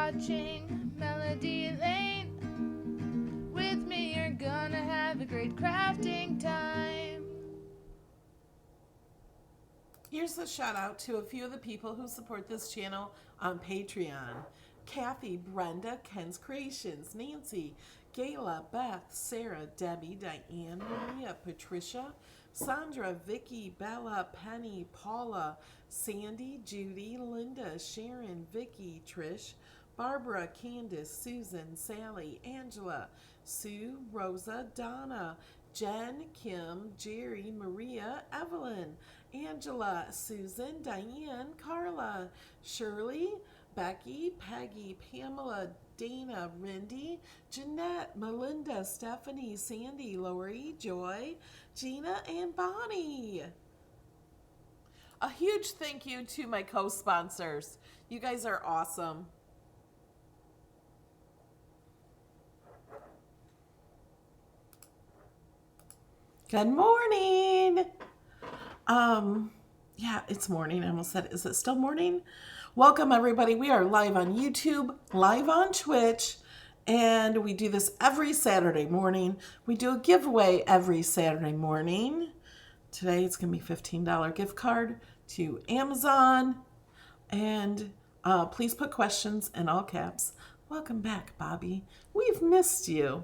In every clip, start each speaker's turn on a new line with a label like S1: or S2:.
S1: watching Melody Lane. With me, you're gonna have a great crafting time.
S2: Here's a shout out to a few of the people who support this channel on Patreon. Kathy, Brenda, Ken's Creations, Nancy, Gayla, Beth, Sarah, Debbie, Diane, Maria, Patricia, Sandra, Vicky, Bella, Penny, Paula, Sandy, Judy, Linda, Sharon, Vicky, Trish, Barbara, Candace, Susan, Sally, Angela, Sue, Rosa, Donna, Jen, Kim, Jerry, Maria, Evelyn, Angela, Susan, Diane, Carla, Shirley, Becky, Peggy, Pamela, Dana, Rindy, Jeanette, Melinda, Stephanie, Sandy, Lori, Joy, Gina, and Bonnie. A huge thank you to my co-sponsors. You guys are awesome. Good morning. Yeah, it's morning. I almost said, is it still morning? Welcome, everybody. We are live on YouTube, live on Twitch, and we do this every Saturday morning. We do a giveaway every Saturday morning. Today, it's going to be a $15 gift card to Amazon. And please put questions in all caps. Welcome back, Bobby. We've missed you.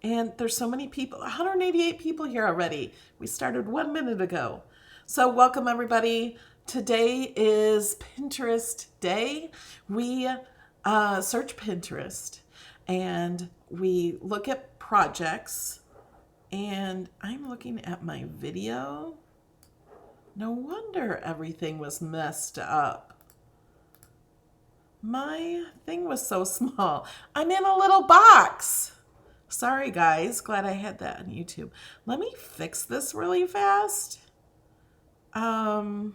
S2: And there's so many people, 188 people here already. We started 1 minute ago. So welcome, everybody. Today is Pinterest Day. We search Pinterest and we look at projects. And I'm looking at my video. No wonder everything was messed up. My thing was so small. I'm in a little box. Sorry, guys. Glad I had that on YouTube. Let me fix this really fast. I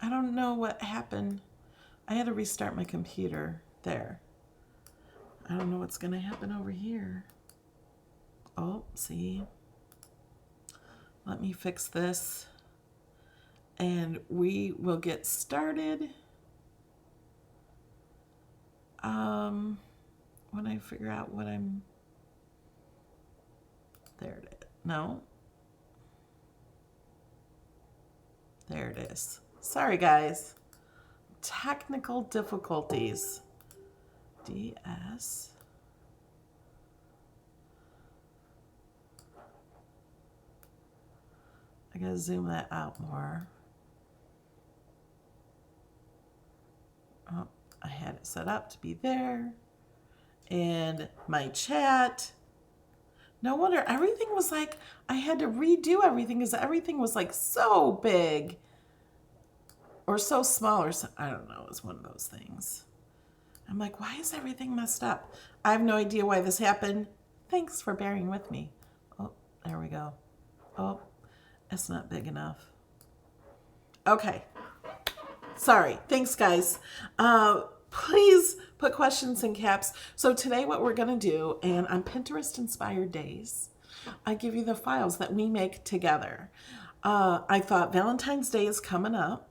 S2: don't know what happened. I had to restart my computer. There. I don't know what's going to happen over here. Oh, see. Let me fix this. And we will get started. When I figure out what I'm, there it is. No. There it is. Sorry, guys. Technical difficulties. DS. I gotta zoom that out more. Oh, I had it set up to be there. And my chat. No wonder everything was like, I had to redo everything because everything was like so big or so small or so, I don't know. It was one of those things. I'm like, why is everything messed up? I have no idea why this happened. Thanks for bearing with me. Oh, there we go. Oh, it's not big enough. Okay. Sorry. Thanks, guys. Please put questions in caps. So today what we're going to do, and on Pinterest Inspired Days, I give you the files that we make together. I thought Valentine's Day is coming up.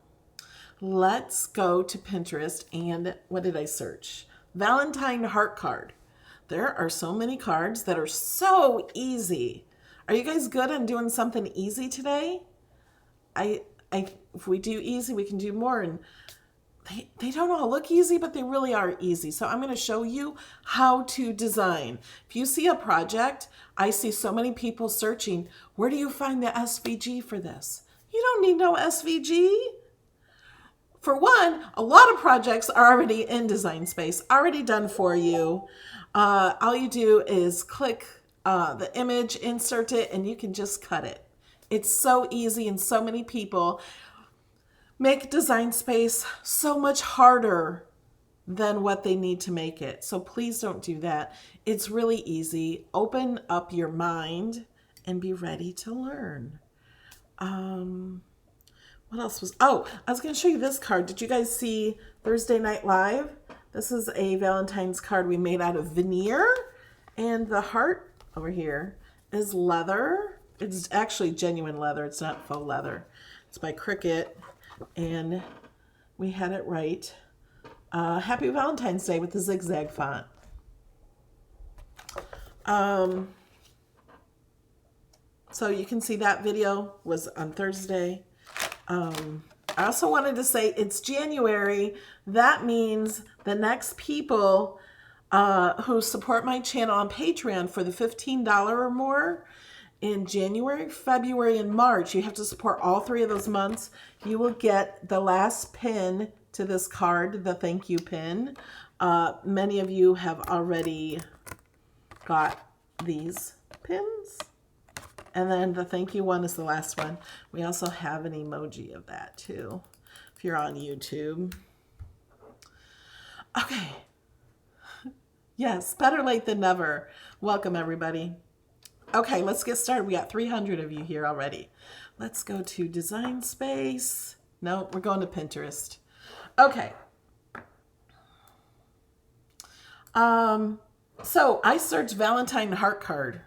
S2: Let's go to Pinterest and what did I search? Valentine heart card. There are so many cards that are so easy. Are you guys good on doing something easy today? If we do easy, we can do more. And they don't all look easy, but they really are easy. So I'm going to show you how to design. If you see a project, I see so many people searching, where do you find the SVG for this? You don't need no SVG. For one, a lot of projects are already in Design Space, already done for you. All you do is click the image, insert it, and you can just cut it. It's so easy, and so many people make Design Space so much harder than what they need to make it. So please don't do that. It's really easy. Open up your mind and be ready to learn. What else was, oh, I was going to show you this card. Did you guys see Thursday Night Live? This is a Valentine's card we made out of veneer. And the heart over here is leather. It's actually genuine leather. It's not faux leather. It's by Cricut, and we had it right. Happy Valentine's Day with the zigzag font. So you can see that video was on Thursday. I also wanted to say it's January. That means the next people who support my channel on Patreon for the $15 or more in January, February, and March, you have to support all 3 of those months. You will get the last pin to this card, the thank you pin. Many of you have already got these pins. And then the thank you one is the last one. We also have an emoji of that too, if you're on YouTube. Okay. Yes, better late than never. Welcome, everybody. Okay, let's get started. We got 300 of you here already. Let's go to Design Space. No, we're going to Pinterest. Okay. So I searched Valentine heart card.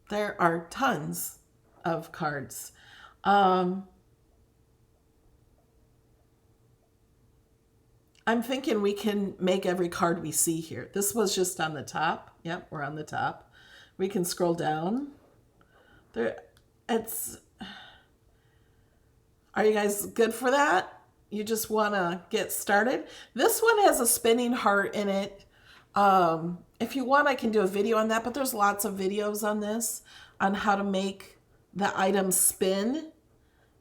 S2: There are tons of cards. I'm thinking we can make every card we see here. This was just on the top. Yep, we're on the top. We can scroll down. Are you guys good for that? You just want to get started? This one has a spinning heart in it. If you want, I can do a video on that, but there's lots of videos on this, on how to make the item spin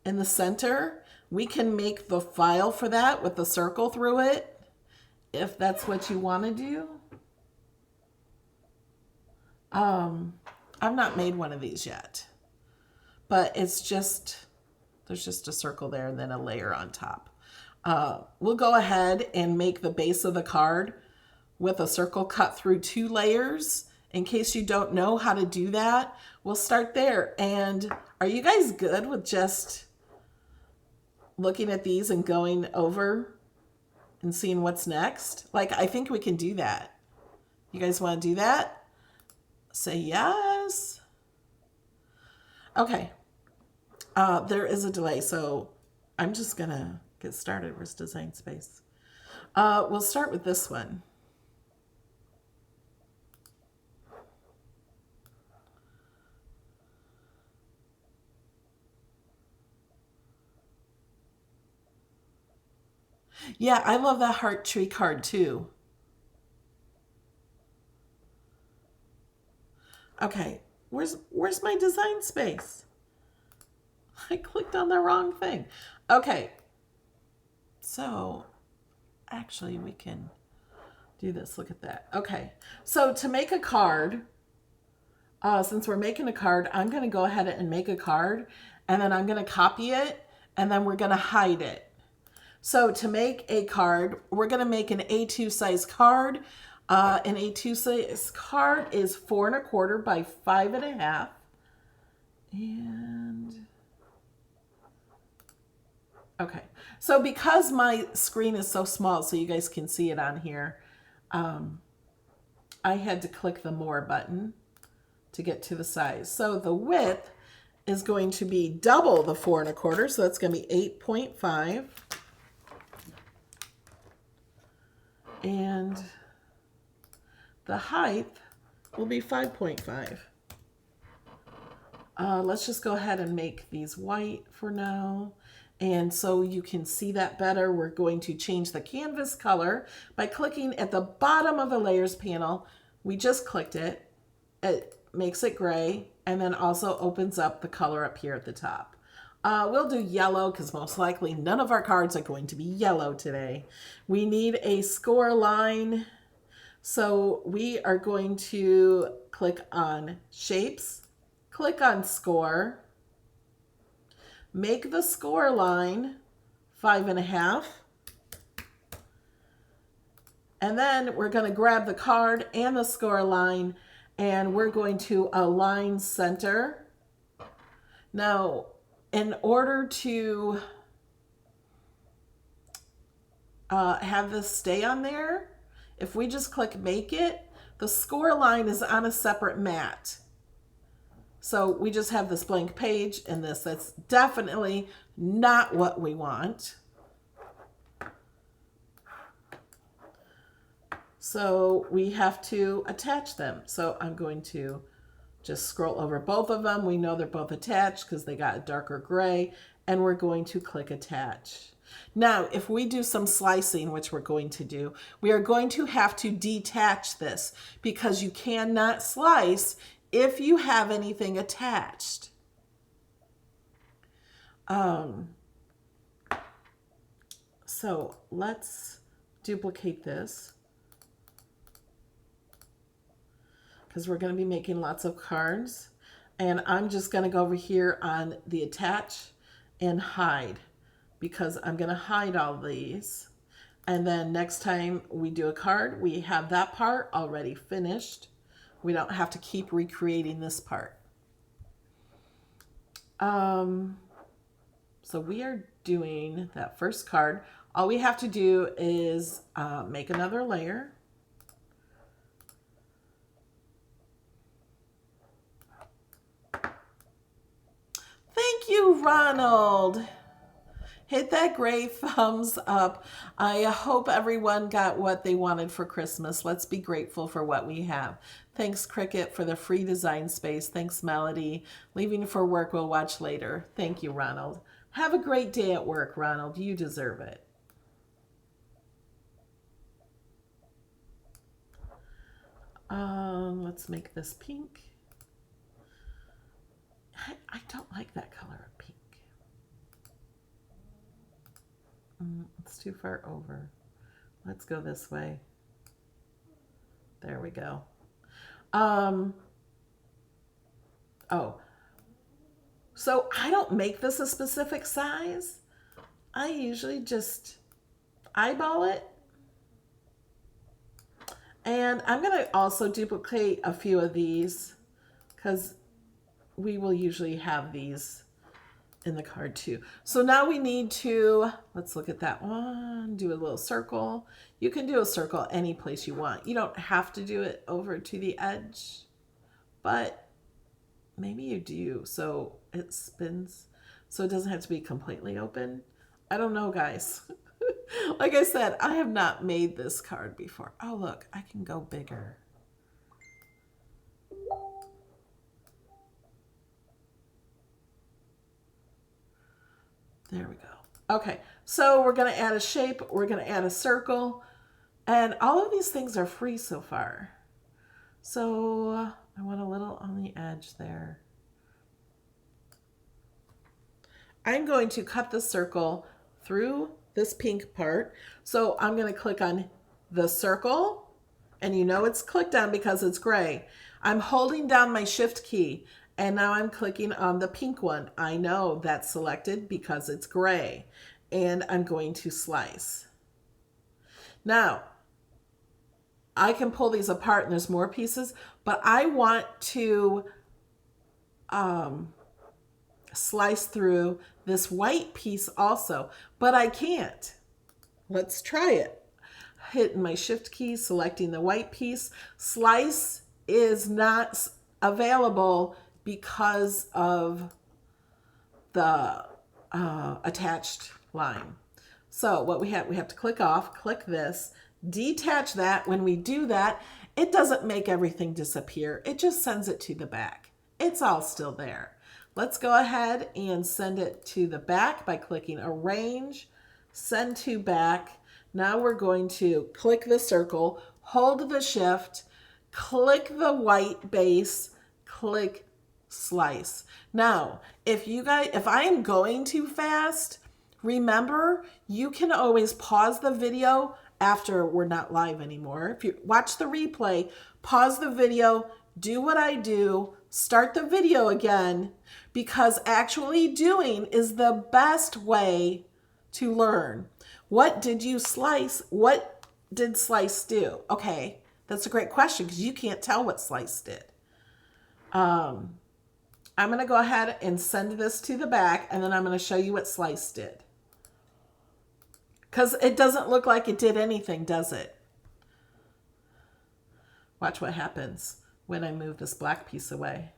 S2: in the center. We can make the file for that with the circle through it, if that's what you want to do. I've not made one of these yet, but it's just, there's just a circle there and then a layer on top. We'll go ahead and make the base of the card with a circle cut through 2 layers. In case you don't know how to do that, we'll start there. And are you guys good with just looking at these and going over and seeing what's next? Like, I think we can do that. You guys want to do that? Say yes. Okay. There is a delay, so I'm just going to get started. Where's Design Space? We'll start with this one. Yeah, I love that heart tree card too. Okay, where's my Design Space? I clicked on the wrong thing. Okay, so actually we can do this. Look at that. Okay, so to make a card, since we're making a card, I'm going to go ahead and make a card, and then I'm going to copy it, and then we're going to hide it. So to make a card, we're going to make an A2 size card. An A2 size card is 4 1/4 by 5 1/2. And okay, so because my screen is so small, so you guys can see it on here, I had to click the more button to get to the size. So the width is going to be double the 4 1/4, so that's going to be 8.5. And the height will be 5.5. Let's just go ahead and make these white for now. And so you can see that better, we're going to change the canvas color by clicking at the bottom of the layers panel. We just clicked it. It makes it gray and then also opens up the color up here at the top. We'll do yellow because most likely none of our cards are going to be yellow today. We need a score line. So we are going to click on Shapes, click on Score, make the score line 5 1/2. And then we're going to grab the card and the score line and we're going to align center. Now, in order to have this stay on there, if we just click make it, the score line is on a separate mat. So we just have this blank page and this. That's definitely not what we want. So we have to attach them. So I'm going to just scroll over both of them. We know they're both attached because they got a darker gray, and we're going to click attach. Now, if we do some slicing, which we're going to do, we are going to have to detach this because you cannot slice if you have anything attached. So let's duplicate this, because we're going to be making lots of cards. And I'm just going to go over here on the attach and hide, because I'm going to hide all these. And then next time we do a card, we have that part already finished. We don't have to keep recreating this part. So we are doing that first card. All we have to do is make another layer. Thank you, Ronald. Hit that great thumbs up. I hope everyone got what they wanted for Christmas. Let's be grateful for what we have. Thanks, Cricut, for the free design space. Thanks, Melody. Leaving for work, we'll watch later. Thank you, Ronald. Have a great day at work, Ronald. You deserve it. Let's make this pink. I don't like that color of pink. It's too far over. Let's go this way. There we go. Oh, so I don't make this a specific size. I usually just eyeball it. And I'm going to also duplicate a few of these because we will usually have these in the card too. So now we need to, let's look at that one, do a little circle. You can do a circle any place you want. You don't have to do it over to the edge, but maybe you do. So it spins, so it doesn't have to be completely open. I don't know, guys. Like I said, I have not made this card before. Oh, look, I can go bigger. There we go. Okay, so we're going to add a shape. We're going to add a circle. And all of these things are free so far. So I want a little on the edge there. I'm going to cut the circle through this pink part. So I'm going to click on the circle. And you know it's clicked on because it's gray. I'm holding down my shift key. And now I'm clicking on the pink one. I know that's selected because it's gray. And I'm going to slice. Now, I can pull these apart and there's more pieces, but I want to slice through this white piece also, but I can't. Let's try it. Hitting my shift key, selecting the white piece. Slice is not available because of the attached line. So what we have to click off, click this, detach that. When we do that, it doesn't make everything disappear. It just sends it to the back. It's all still there. Let's go ahead and send it to the back by clicking Arrange, Send to Back. Now we're going to click the circle, hold the shift, click the white base, click Slice. Now, if I am going too fast, remember, you can always pause the video after we're not live anymore. If you watch the replay, pause the video, do what I do, start the video again, because actually doing is the best way to learn. What did you slice? What did slice do? Okay, that's a great question because you can't tell what slice did. I'm going to go ahead and send this to the back, and then I'm going to show you what slice did. Because it doesn't look like it did anything, does it? Watch what happens when I move this black piece away.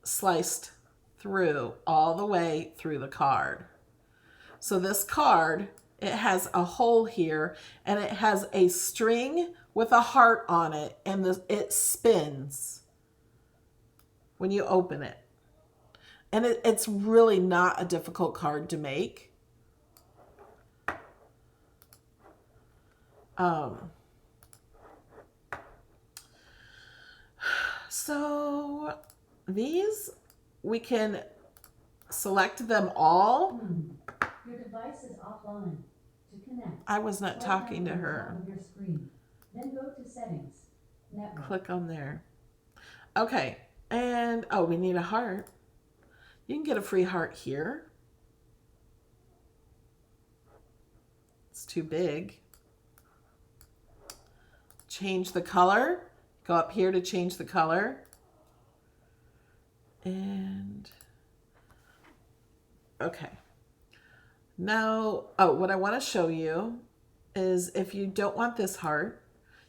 S2: sliced through all the way through the card. So this card, it has a hole here and it has a string with a heart on it, and it spins when you open it. And it's really not a difficult card to make. So these, we can select them all.
S3: Your device is offline. To connect,
S2: I was not talking to her.
S3: your screen. Then go to settings. Network.
S2: Click on there. Okay, and oh, we need a heart. You can get a free heart here. It's too big. Change the color. Go up here to change the color. And okay. Now, oh, what I want to show you is if you don't want this heart,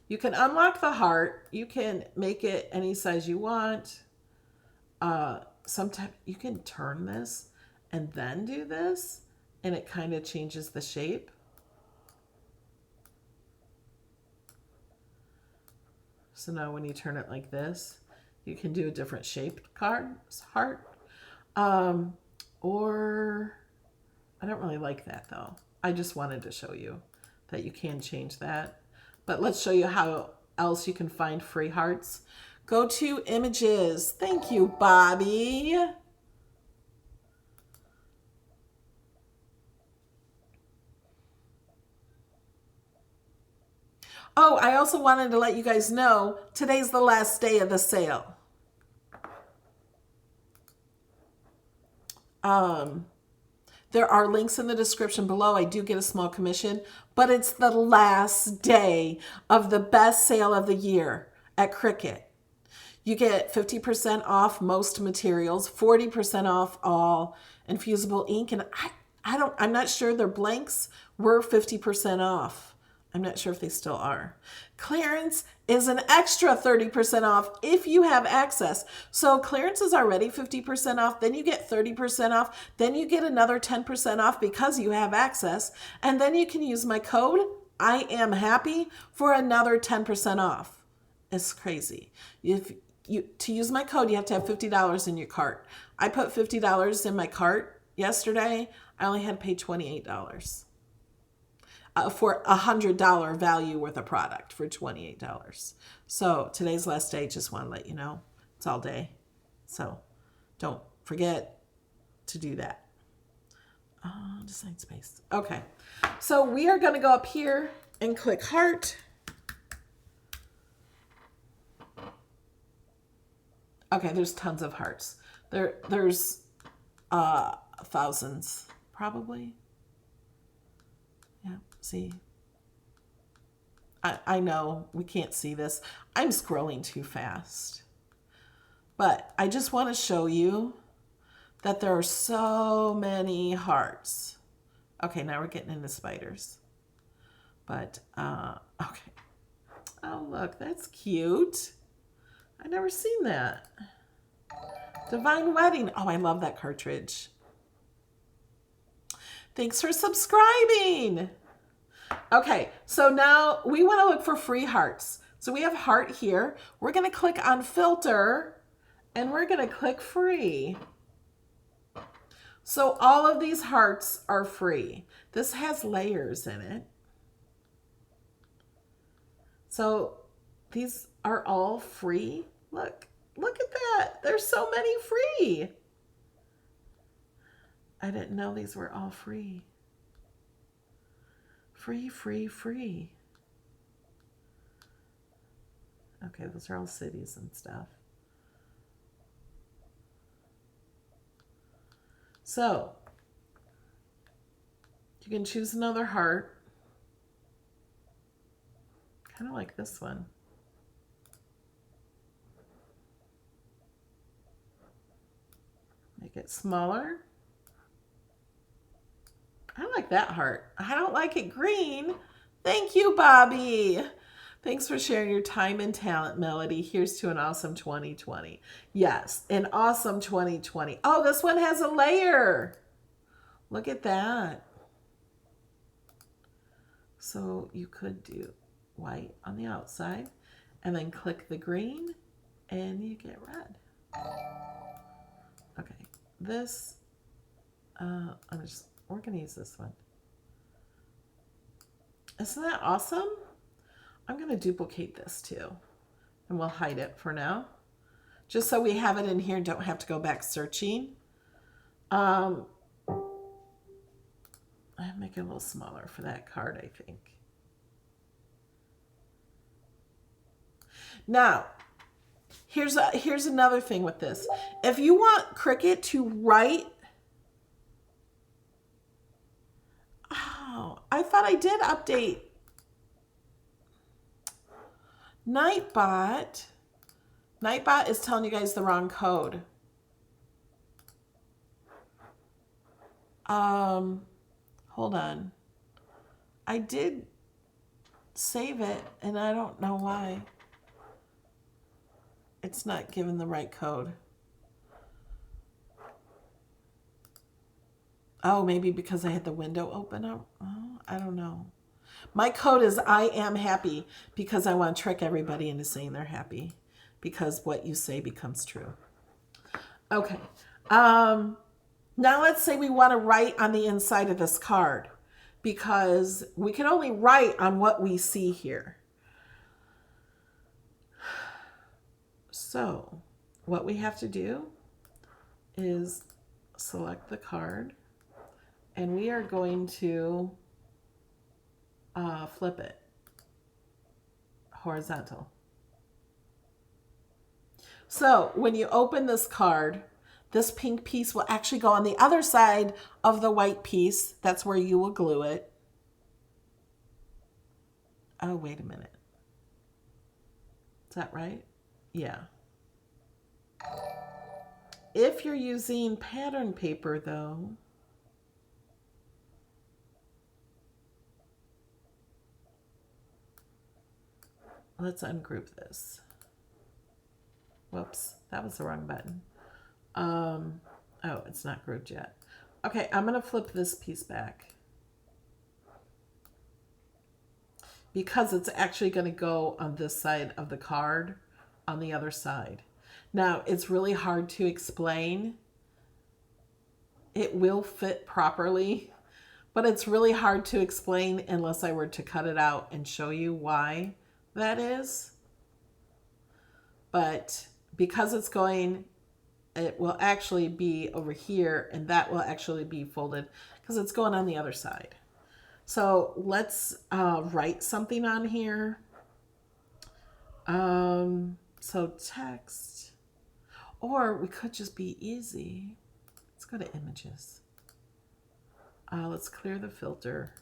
S2: you can unlock the heart. You can make it any size you want. Sometimes you can turn this and then do this, and it kind of changes the shape. So now when you turn it like this, you can do a different shaped heart. Or I don't really like that though. I just wanted to show you that you can change that. But let's show you how else you can find free hearts. Go to images. Thank you, Bobby. Oh, I also wanted to let you guys know today's the last day of the sale. There are links in the description below. I do get a small commission, but it's the last day of the best sale of the year at Cricut. You get 50% off most materials, 40% off all Infusible Ink, and I'm not sure their blanks were 50% off. I'm not sure if they still are. Clearance is an extra 30% off if you have access. So clearance is already 50% off. Then you get 30% off. Then you get another 10% off because you have access. And then you can use my code, I am happy, for another 10% off. It's crazy. To use my code, you have to have $50 in your cart. I put $50 in my cart yesterday. I only had to pay $28. For $100 value worth of product for $28. So today's last day. Just want to let you know it's all day. So don't forget to do that. Design space. Okay. So we are going to go up here and click heart. Okay. There's tons of hearts. There's thousands probably. Yeah, see, I know we can't see this. I'm scrolling too fast. But I just want to show you that there are so many hearts. Okay, now we're getting into spiders. But, okay. Oh, look, that's cute. I've never seen that. Divine Wedding. Oh, I love that cartridge. Thanks for subscribing. Okay, so now we want to look for free hearts. So we have heart here. We're going to click on filter and we're going to click free. So all of these hearts are free. This has layers in it. So these are all free. Look at that. There's so many free. I didn't know these were all free. Free, free, free. Okay, those are all cities and stuff. So, you can choose another heart. Kind of like this one. Make it smaller. I like that heart. I don't like it green. Thank you, Bobby. Thanks for sharing your time and talent, Melody. Here's to an awesome 2020. Yes, an awesome 2020. Oh, this one has a layer. Look at that. So you could do white on the outside and then click the green and you get red. Okay, this, we're gonna use this one. Isn't that awesome? I'm gonna duplicate this too and we'll hide it for now. Just so we have it in here and don't have to go back searching. I'll make it a little smaller for that card, I think. Now, here's another thing with this. If you want Cricut to write, oh, I thought I did update Nightbot. Nightbot is telling you guys the wrong code. Hold on. I did save it and I don't know why. It's not giving the right code. Oh, maybe because I had the window open up. Oh, I don't know. My code is I am happy because I want to trick everybody into saying they're happy because what you say becomes true. Okay. Now let's say we want to write on the inside of this card because we can only write on what we see here. So what we have to do is select the card and we are going to flip it horizontal. So when you open this card, this pink piece will actually go on the other side of the white piece. That's where you will glue it. Oh, wait a minute. Is that right? Yeah. If you're using pattern paper, though, let's ungroup this. Whoops, that was the wrong button. Oh, it's not grouped yet. Okay, I'm going to flip this piece back because it's actually going to go on this side of the card on the other side. Now, it's really hard to explain. It will fit properly, but it's really hard to explain unless I were to cut it out and show you why that is. But because it's going, it will actually be over here and that will actually be folded because it's going on the other side. So let's write something on here. So text, or we could just be easy. Let's go to images. Let's clear the filter.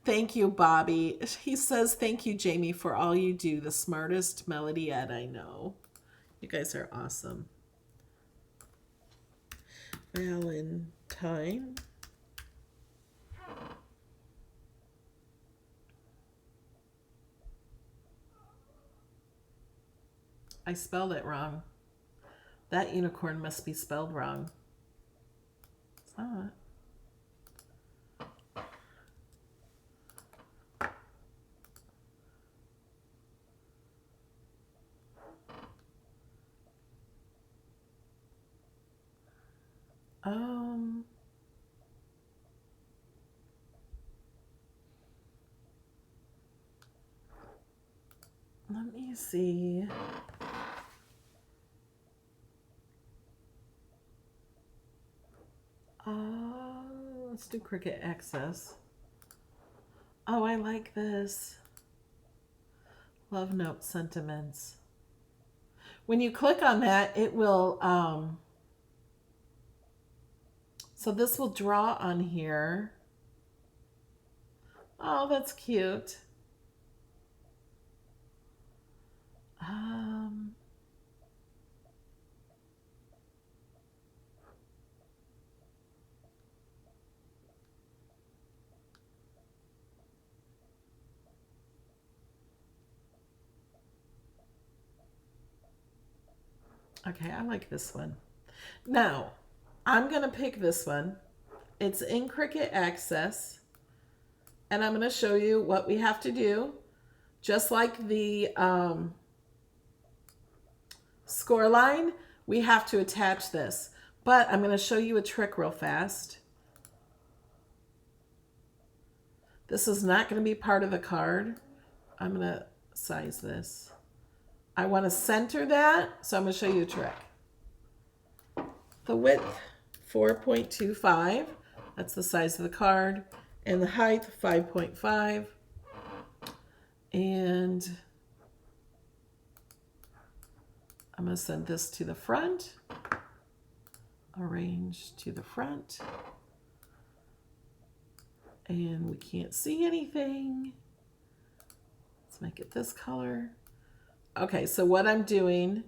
S2: Thank you, Bobby. He says, thank you, Jamie, for all you do. The smartest Melody Ed I know. You guys are awesome. Valentine. I spelled it wrong. That unicorn must be spelled wrong. It's not. Let me see. Let's do Cricut Access. Oh, I like this. Love note sentiments. When you click on that, it will, so this will draw on here. Oh, that's cute. Okay, I like this one. Now, I'm going to pick this one. It's in Cricut Access. And I'm going to show you what we have to do. Just like the score line, we have to attach this. But I'm going to show you a trick real fast. This is not going to be part of the card. I'm going to size this. I want to center that, so I'm going to show you a trick. The width, 4.25. That's the size of the card. And the height, 5.5. And I'm going to send this to the front. Arrange to the front. And we can't see anything. Let's make it this color. Okay, so what I'm doing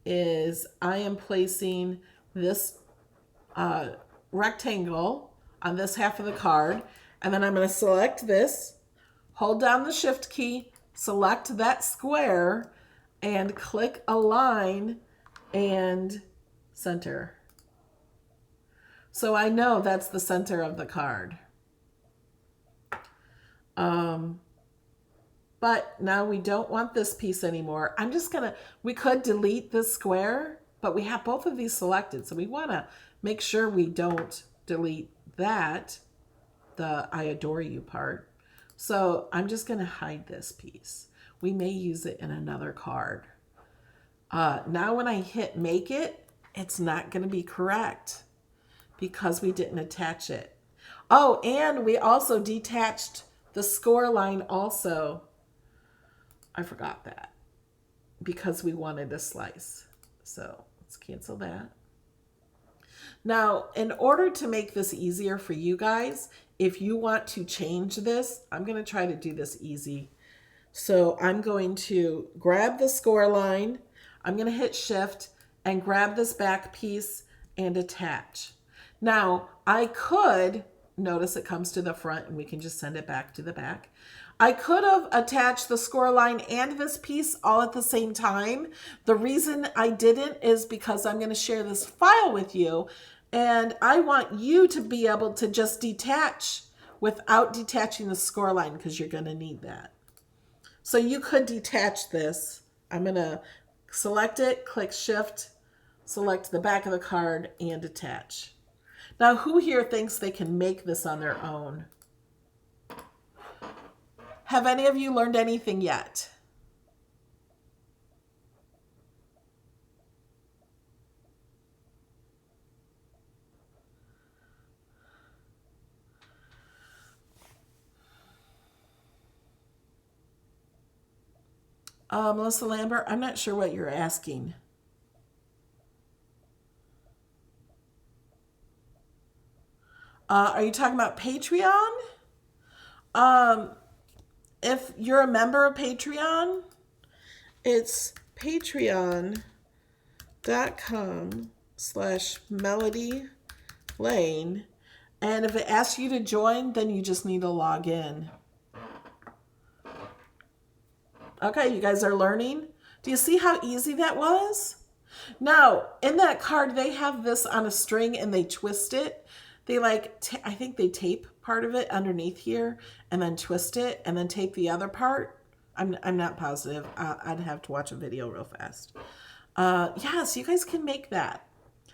S2: is I am placing this rectangle on this half of the card, and then I'm going to select this, hold down the shift key, select that square, and click align and center. So I know that's the center of the card. But now we don't want this piece anymore. I'm just gonna, we could delete this square, but we have both of these selected. So we wanna make sure we don't delete that, the I adore you part. So I'm just gonna hide this piece. We may use it in another card. Now when I hit make it, it's not gonna be correct because we didn't attach it. Oh, and we also detached the score line also. I forgot that because we wanted a slice. So let's cancel that. Now, in order to make this easier for you guys, if you want to change this, I'm going to try to do this easy. So I'm going to grab the score line. I'm going to hit shift and grab this back piece and attach. Now, I could, notice it comes to the front and we can just send it back to the back. I could have attached the score line and this piece all at the same time. The reason I didn't is because I'm going to share this file with you, and I want you to be able to just detach without detaching the score line because you're going to need that. So you could detach this. I'm going to select it, click shift, select the back of the card, and attach. Now, who here thinks they can make this on their own? Have any of you learned anything yet? Melissa Lambert, I'm not sure what you're asking. Are you talking about Patreon? If you're a member of Patreon, it's patreon.com/melodylane. And if it asks you to join, then you just need to log in. Okay, you guys are learning? Do you see how easy that was? Now, in that card, they have this on a string and they twist it. They I think they tape part of it underneath here and then twist it and then tape the other part. I'm not positive. I'd have to watch a video real fast. Yes, you guys can make that.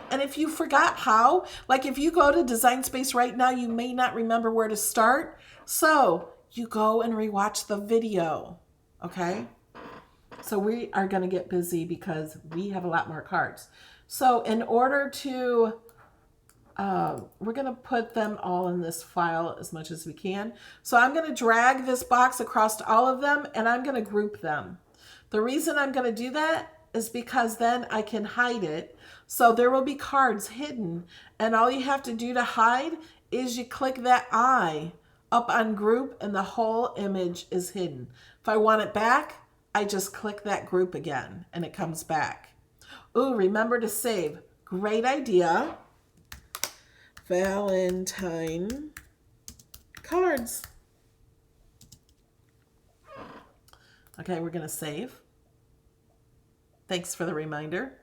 S2: And if you forgot how, like if you go to Design Space right now, you may not remember where to start. So you go and rewatch the video, okay? So we are going to get busy because we have a lot more cards. So in order to, we're going to put them all in this file as much as we can. So I'm going to drag this box across all of them and I'm going to group them. The reason I'm going to do that is because then I can hide it. So there will be cards hidden and all you have to do to hide is you click that eye up on group and the whole image is hidden. If I want it back, I just click that group again and it comes back. Ooh, remember to save. Great idea. Valentine cards. Okay, we're going to save. Thanks for the reminder.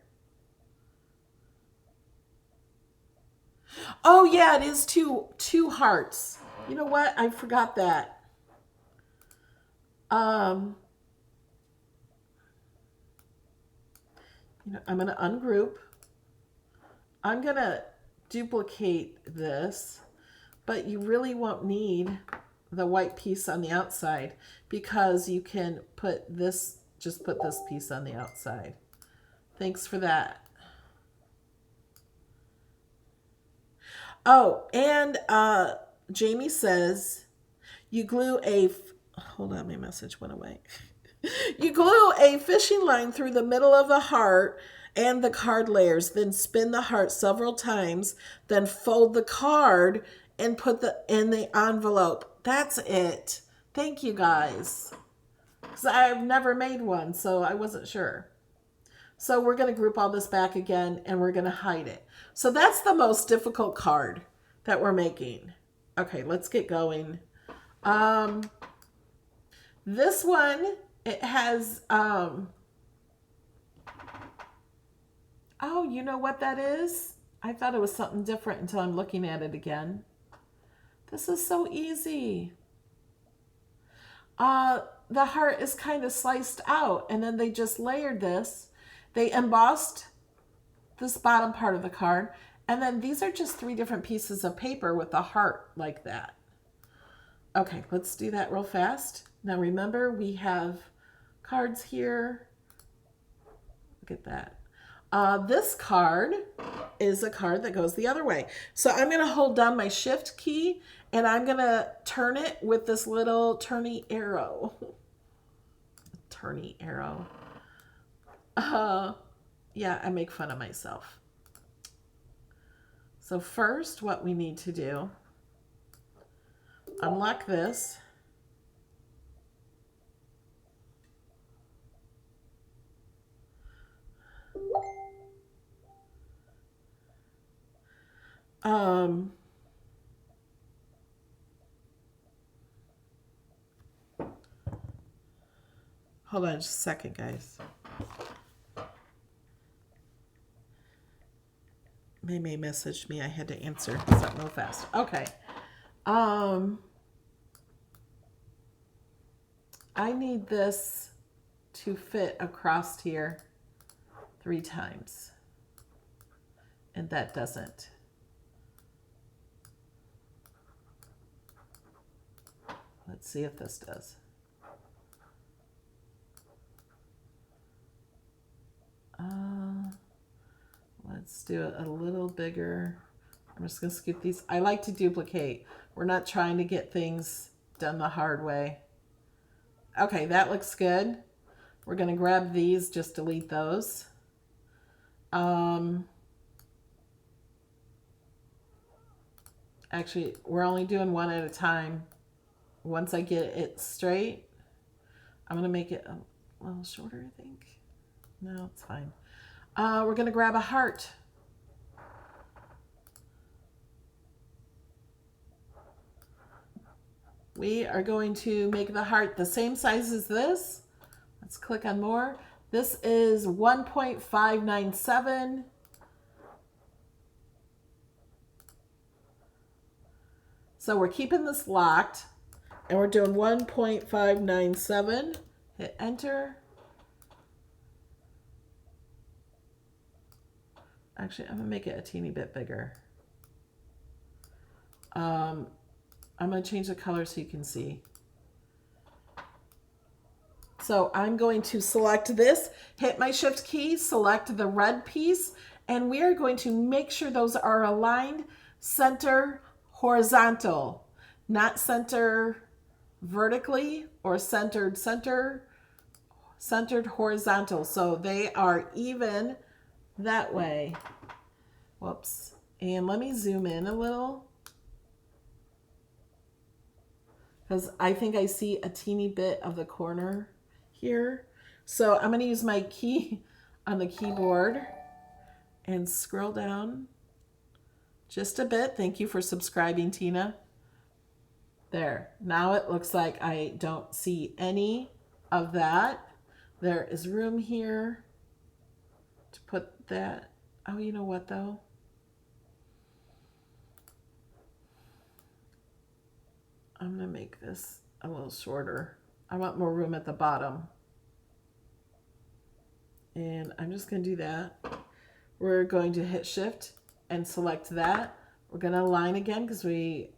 S2: Oh yeah, it is two hearts. You know what? I forgot that. I'm going to ungroup. I'm going to duplicate this, but you really won't need the white piece on the outside because you can put this, just put this piece on the outside. Thanks for that. Oh, and Jamie says you glue a, hold on, my message went away. You glue a fishing line through the middle of the heart and the card layers, then spin the heart several times, then fold the card and put in the envelope. That's it. Thank you guys. Because I've never made one, so I wasn't sure. So we're going to group all this back again and we're going to hide it. So that's the most difficult card that we're making. Okay, let's get going. This one, it has, oh, you know what that is? I thought it was something different until I'm looking at it again. This is so easy. The heart is kind of sliced out and then they just layered this. They embossed this bottom part of the card. And then these are just 3 different pieces of paper with a heart like that. Okay, let's do that real fast. Now remember, we have cards here. Look at that. This card is a card that goes the other way. So I'm going to hold down my shift key and I'm going to turn it with this little turny arrow. Turny arrow. Yeah, I make fun of myself. So first, what we need to do, unlock this. Hold on just a second, guys. May messaged me. I had to answer something real fast. Okay. I need this to fit across here 3 times. And that doesn't. Let's see if this does. Let's do it a little bigger. I'm just going to scoop these. I like to duplicate. We're not trying to get things done the hard way. Okay, that looks good. We're going to grab these, just delete those. Actually, we're only doing one at a time. Once I get it straight, I'm going to make it a little shorter, I think. No, it's fine. We're going to grab a heart. We are going to make the heart the same size as this. Let's click on more. This is 1.597. So we're keeping this locked and we're doing 1.597. Hit enter. Actually, I'm going to make it a teeny bit bigger. I'm going to change the color so you can see. So I'm going to select this, hit my shift key, select the red piece, and we are going to make sure those are aligned center horizontal, not center vertically or centered horizontal. So they are even that way. Whoops. And let me zoom in a little, because I think I see a teeny bit of the corner here. So I'm going to use my key on the keyboard and scroll down just a bit. Thank you for subscribing, Tina. There. Now it looks like I don't see any of that. There is room here to put that. Oh, you know what though? I'm going to make this a little shorter. I want more room at the bottom. And I'm just going to do that. We're going to hit shift and select that. We're going to align again because we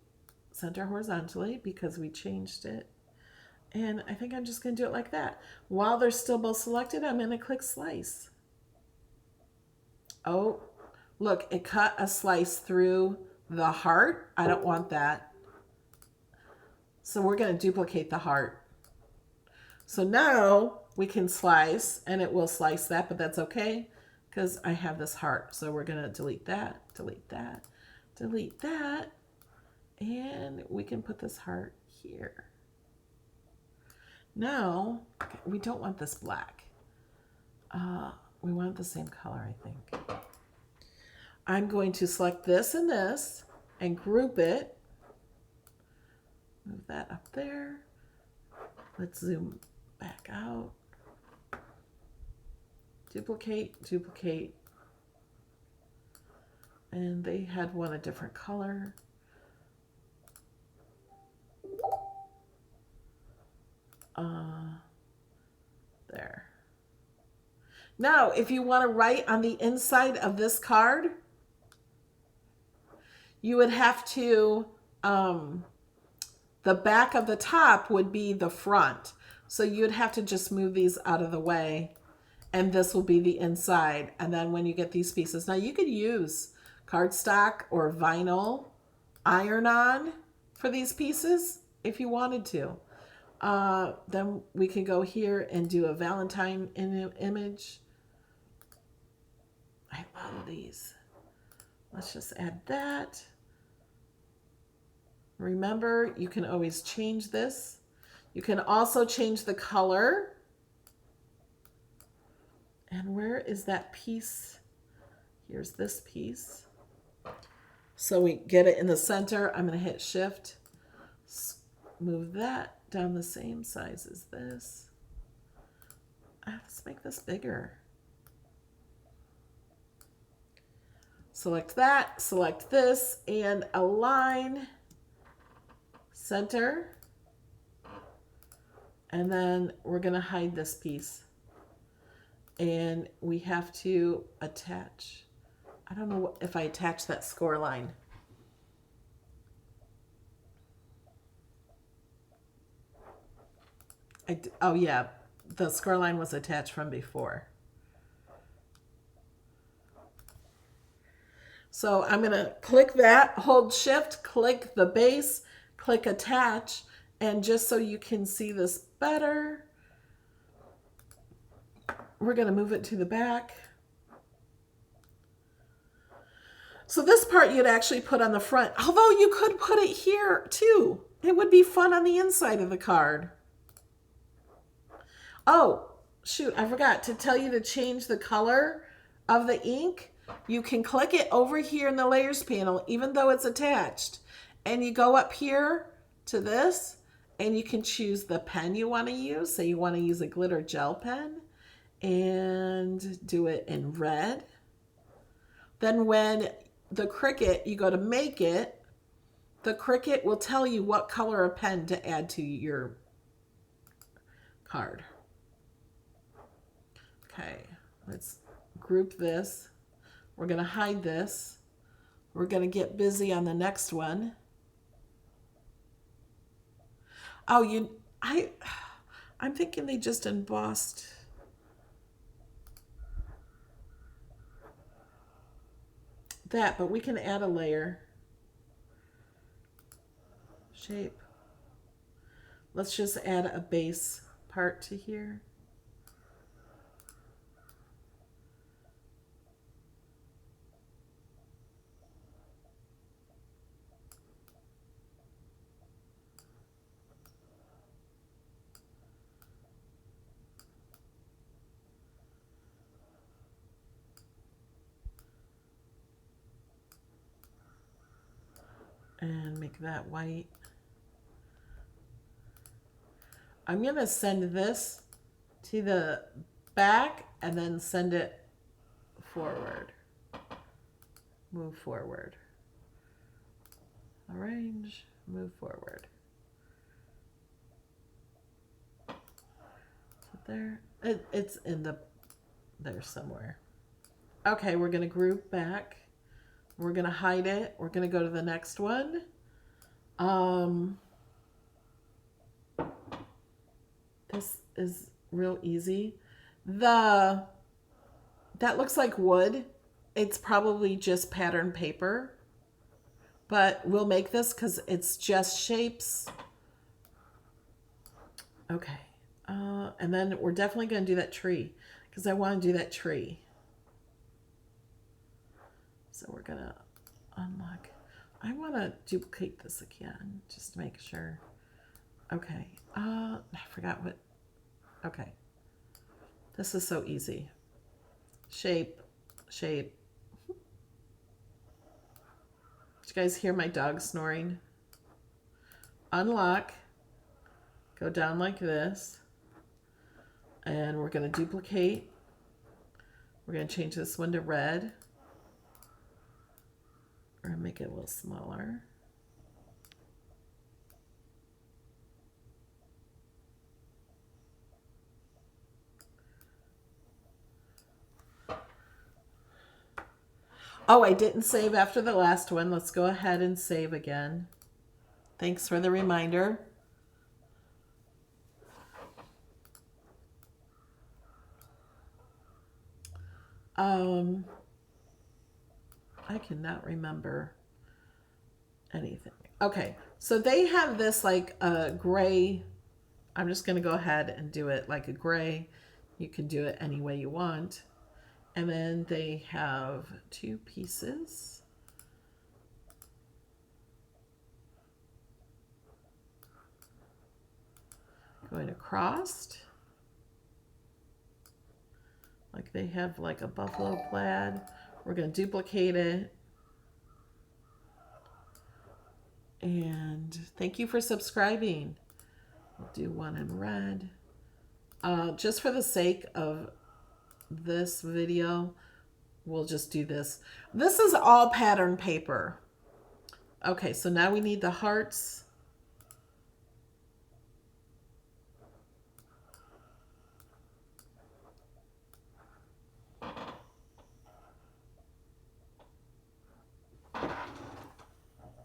S2: center horizontally because we changed it. And I think I'm just going to do it like that. While they're still both selected, I'm going to click slice. Oh, look, it cut a slice through the heart. I don't want that. So we're going to duplicate the heart. So now we can slice, and it will slice that, but that's okay because I have this heart. So we're going to delete that, delete that, delete that, and we can put this heart here. Now, we don't want this black. We want the same color, I think. I'm going to select this and group it. Move that up there. Let's zoom back out. Duplicate, duplicate. And they had one a different color. There. Now, if you want to write on the inside of this card, you would have to, the back of the top would be the front. So you'd have to just move these out of the way, and this will be the inside. And then when you get these pieces, now you could use cardstock or vinyl iron-on for these pieces if you wanted to. Then we can go here and do a Valentine image. I love these. Let's just add that. Remember, you can always change this. You can also change the color. And where is that piece? Here's this piece. So we get it in the center. I'm going to hit shift. Move that down the same size as this. Let's make this bigger. Select that, select this, and align, center. And then we're going to hide this piece. And we have to attach. I don't know if I attach that score line. Oh yeah, the score line was attached from before. So I'm going to click that, hold shift, click the base, click attach, and just so you can see this better, we're going to move it to the back. So this part you'd actually put on the front, although you could put it here too. It would be fun on the inside of the card. Oh, shoot, I forgot to tell you to change the color of the ink. You can click it over here in the layers panel, even though it's attached. And you go up here to this, and you can choose the pen you want to use. Say you want to use a glitter gel pen, and do it in red. Then when the Cricut, you go to make it, the Cricut will tell you what color of pen to add to your card. Okay, let's group this. We're going to hide this. We're going to get busy on the next one. Oh, I'm thinking they just embossed. That, but we can add a layer. Shape. Let's just add a base part to here. And make that white. I'm going to send this to the back and then send it forward. Move forward. Arrange, move forward. there? It's in there somewhere. Okay, we're going to group back. We're going to hide it. We're going to go to the next one. This is real easy. That looks like wood. It's probably just pattern paper. But we'll make this because it's just shapes. Okay. And then we're definitely going to do that tree because I want to do that tree. So we're going to unlock. I want to duplicate this again just to make sure. Okay. I forgot what. Okay. This is so easy. Shape. Did you guys hear my dog snoring? Unlock. Go down like this. And we're going to duplicate. We're going to change this one to red. We're going to make it a little smaller. Oh, I didn't save after the last one. Let's go ahead and save again. Thanks for the reminder. I cannot remember anything. Okay, so they have this like a gray. I'm just going to go ahead and do it like a gray. You can do it any way you want. And then they have two pieces. Going across. Like they have like a buffalo plaid. We're going to duplicate it. And thank you for subscribing. We'll do one in red. Just for the sake of this video, we'll just do this. This is all pattern paper. Okay, so now we need the hearts.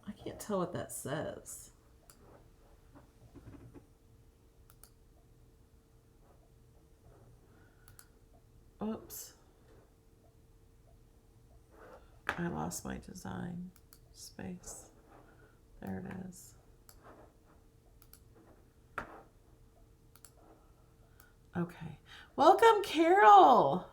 S2: I can't tell what that says. Oops. I lost my design space. There it is. Okay. Welcome, Carol.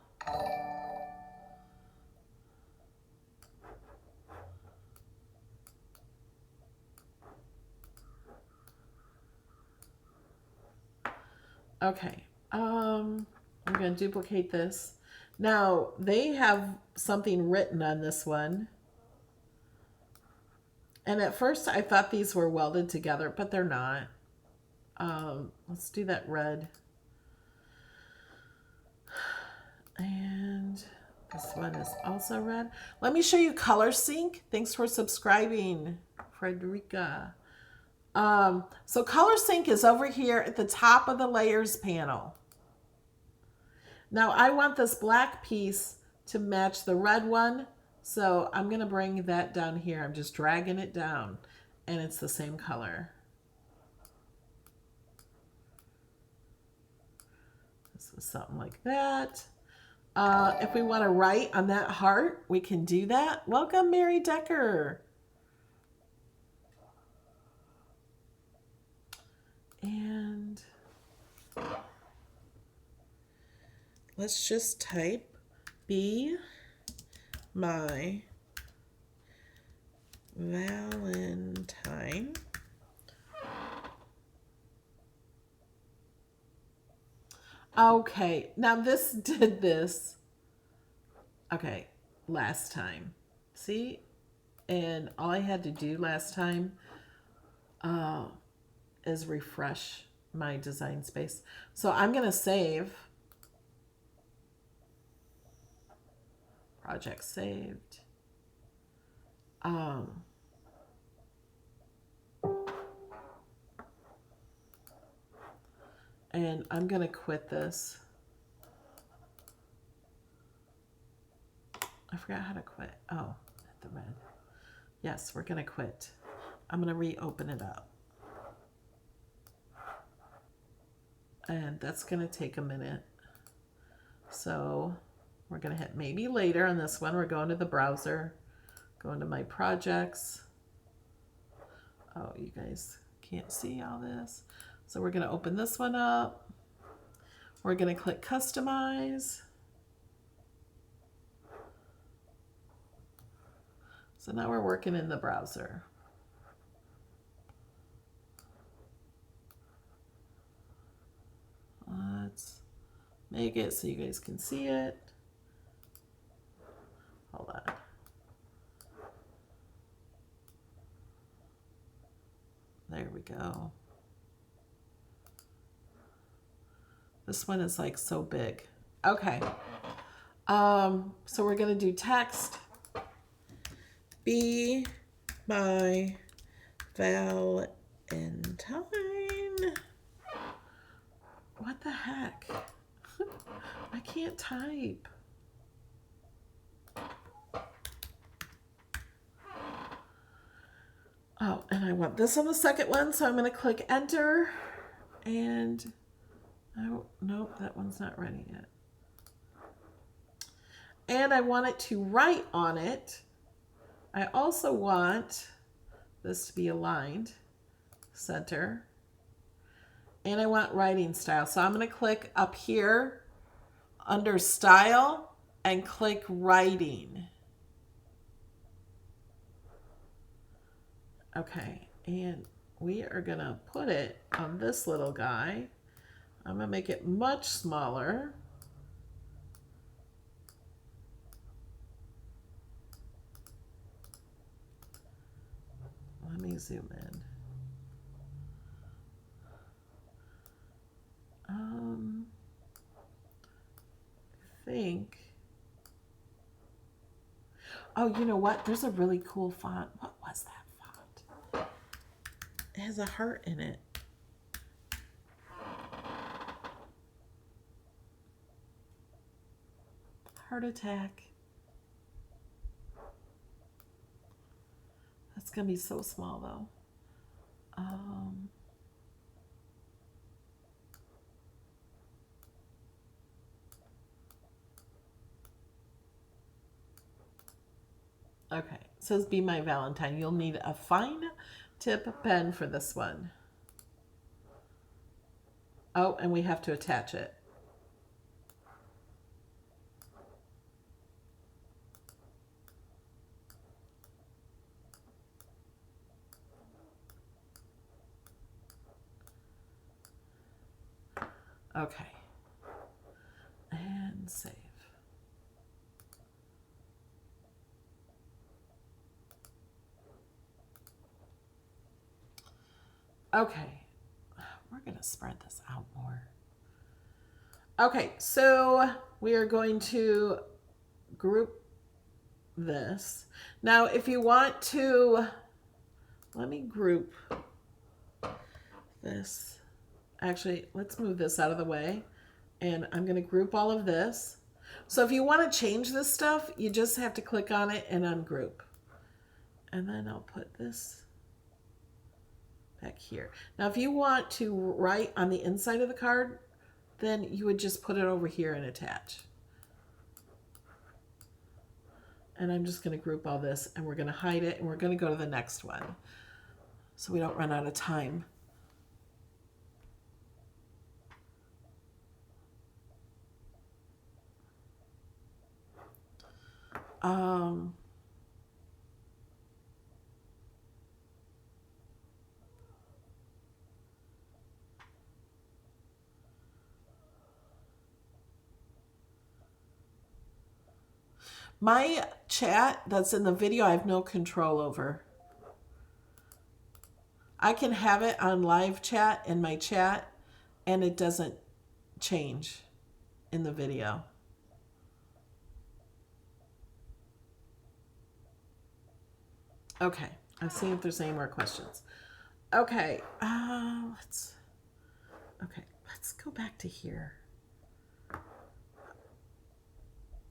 S2: Okay. I'm going to duplicate this. Now, they have something written on this one. And at first I thought these were welded together, but they're not. Let's do that red. And this one is also red. Let me show you Color Sync. Thanks for subscribing, Frederica. So Color Sync is over here at the top of the layers panel. Now I want this black piece to match the red one. So I'm going to bring that down here. I'm just dragging it down and it's the same color. This was something like that. If we want to write on that heart, we can do that. Welcome, Mary Decker. And let's just type Be My Valentine. Okay, now this did this. Okay, last time. See? And all I had to do last time is refresh my design space. So I'm going to save. Project saved. And I'm going to quit this. I forgot how to quit. Oh, hit the red. Yes, we're going to quit. I'm going to reopen it up. And that's going to take a minute. So we're going to hit maybe later on this one. We're going to the browser, going to my projects. Oh, you guys can't see all this. So we're going to open this one up. We're going to click customize. So now we're working in the browser. Let's make it so you guys can see it. Hold on. There we go. This one is like so big. Okay. So we're gonna do text. Be my Valentine. What the heck? I can't type. Oh, and I want this on the second one, so I'm going to click enter. And, oh, nope, that one's not ready yet. And I want it to write on it. I also want this to be aligned, center. And I want writing style. So I'm going to click up here under style and click writing. Okay, and we are going to put it on this little guy. I'm going to make it much smaller. Let me zoom in. I think. Oh, you know what? There's a really cool font. What was that font? It has a heart in it. Heart attack. That's going to be so small, though. Okay, it says Be My Valentine. You'll need a fine tip pen for this one. Oh, and we have to attach it. Okay. And save. Okay. We're going to spread this out more. Okay, so we are going to group this. Now, if you want to, let me group this. Actually, let's move this out of the way. And I'm going to group all of this. So if you want to change this stuff, you just have to click on it and ungroup. And then I'll put this back here. Now, if you want to write on the inside of the card, then you would just put it over here and attach. And I'm just going to group all this, and we're going to hide it, and we're going to go to the next one so we don't run out of time. My chat that's in the video, I have no control over. I can have it on live chat in my chat, and it doesn't change in the video. Okay, I'm seeing if there's any more questions. Okay, let's let's go back to here.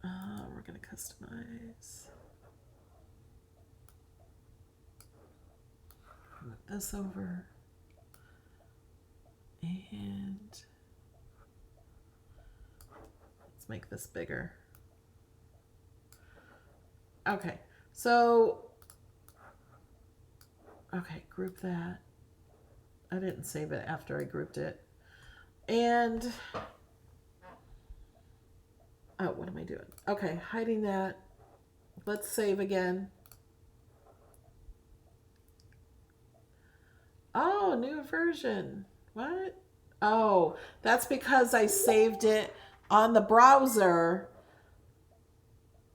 S2: We're going to customize. Move this over. And let's make this bigger. Okay, so, okay, group that. I didn't save it after I grouped it. And, oh, what am I doing? Okay, hiding that. Let's save again. Oh, new version. What? Oh, that's because I saved it on the browser.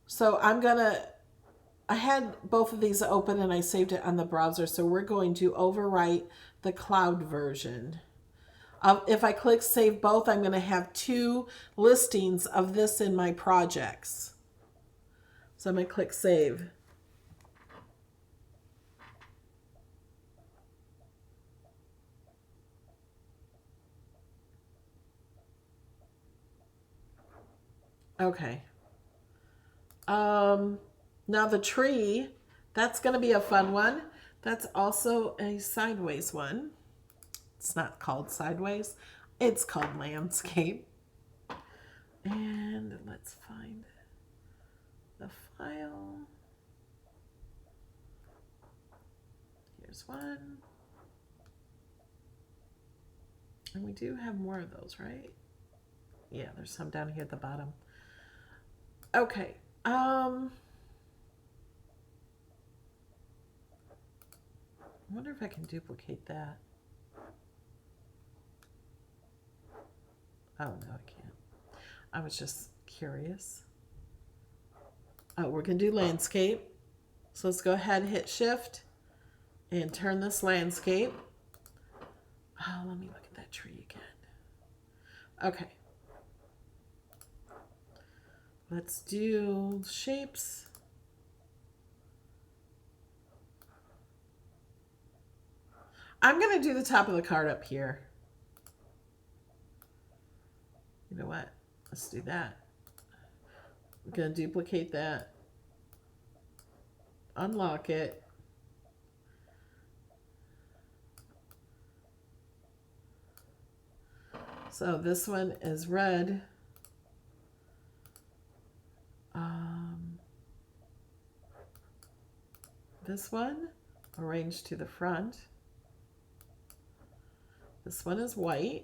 S2: So I'm going to, I had both of these open and I saved it on the browser. So we're going to overwrite the cloud version. If I click save both, I'm going to have 2 listings of this in my projects. So I'm going to click save. Okay. Now the tree, that's going to be a fun one. That's also a sideways one. It's not called sideways. It's called landscape. And let's find the file. Here's one. And we do have more of those, right? Yeah, there's some down here at the bottom. Okay. I wonder if I can duplicate that. Oh, no, I can't. I was just curious. Oh, we're going to do landscape. So let's go ahead and hit shift and turn this landscape. Oh, let me look at that tree again. Okay. Let's do shapes. I'm going to do the top of the card up here. You know what? Let's do that. I'm going to duplicate that. Unlock it. So this one is red. This one arranged to the front. This one is white.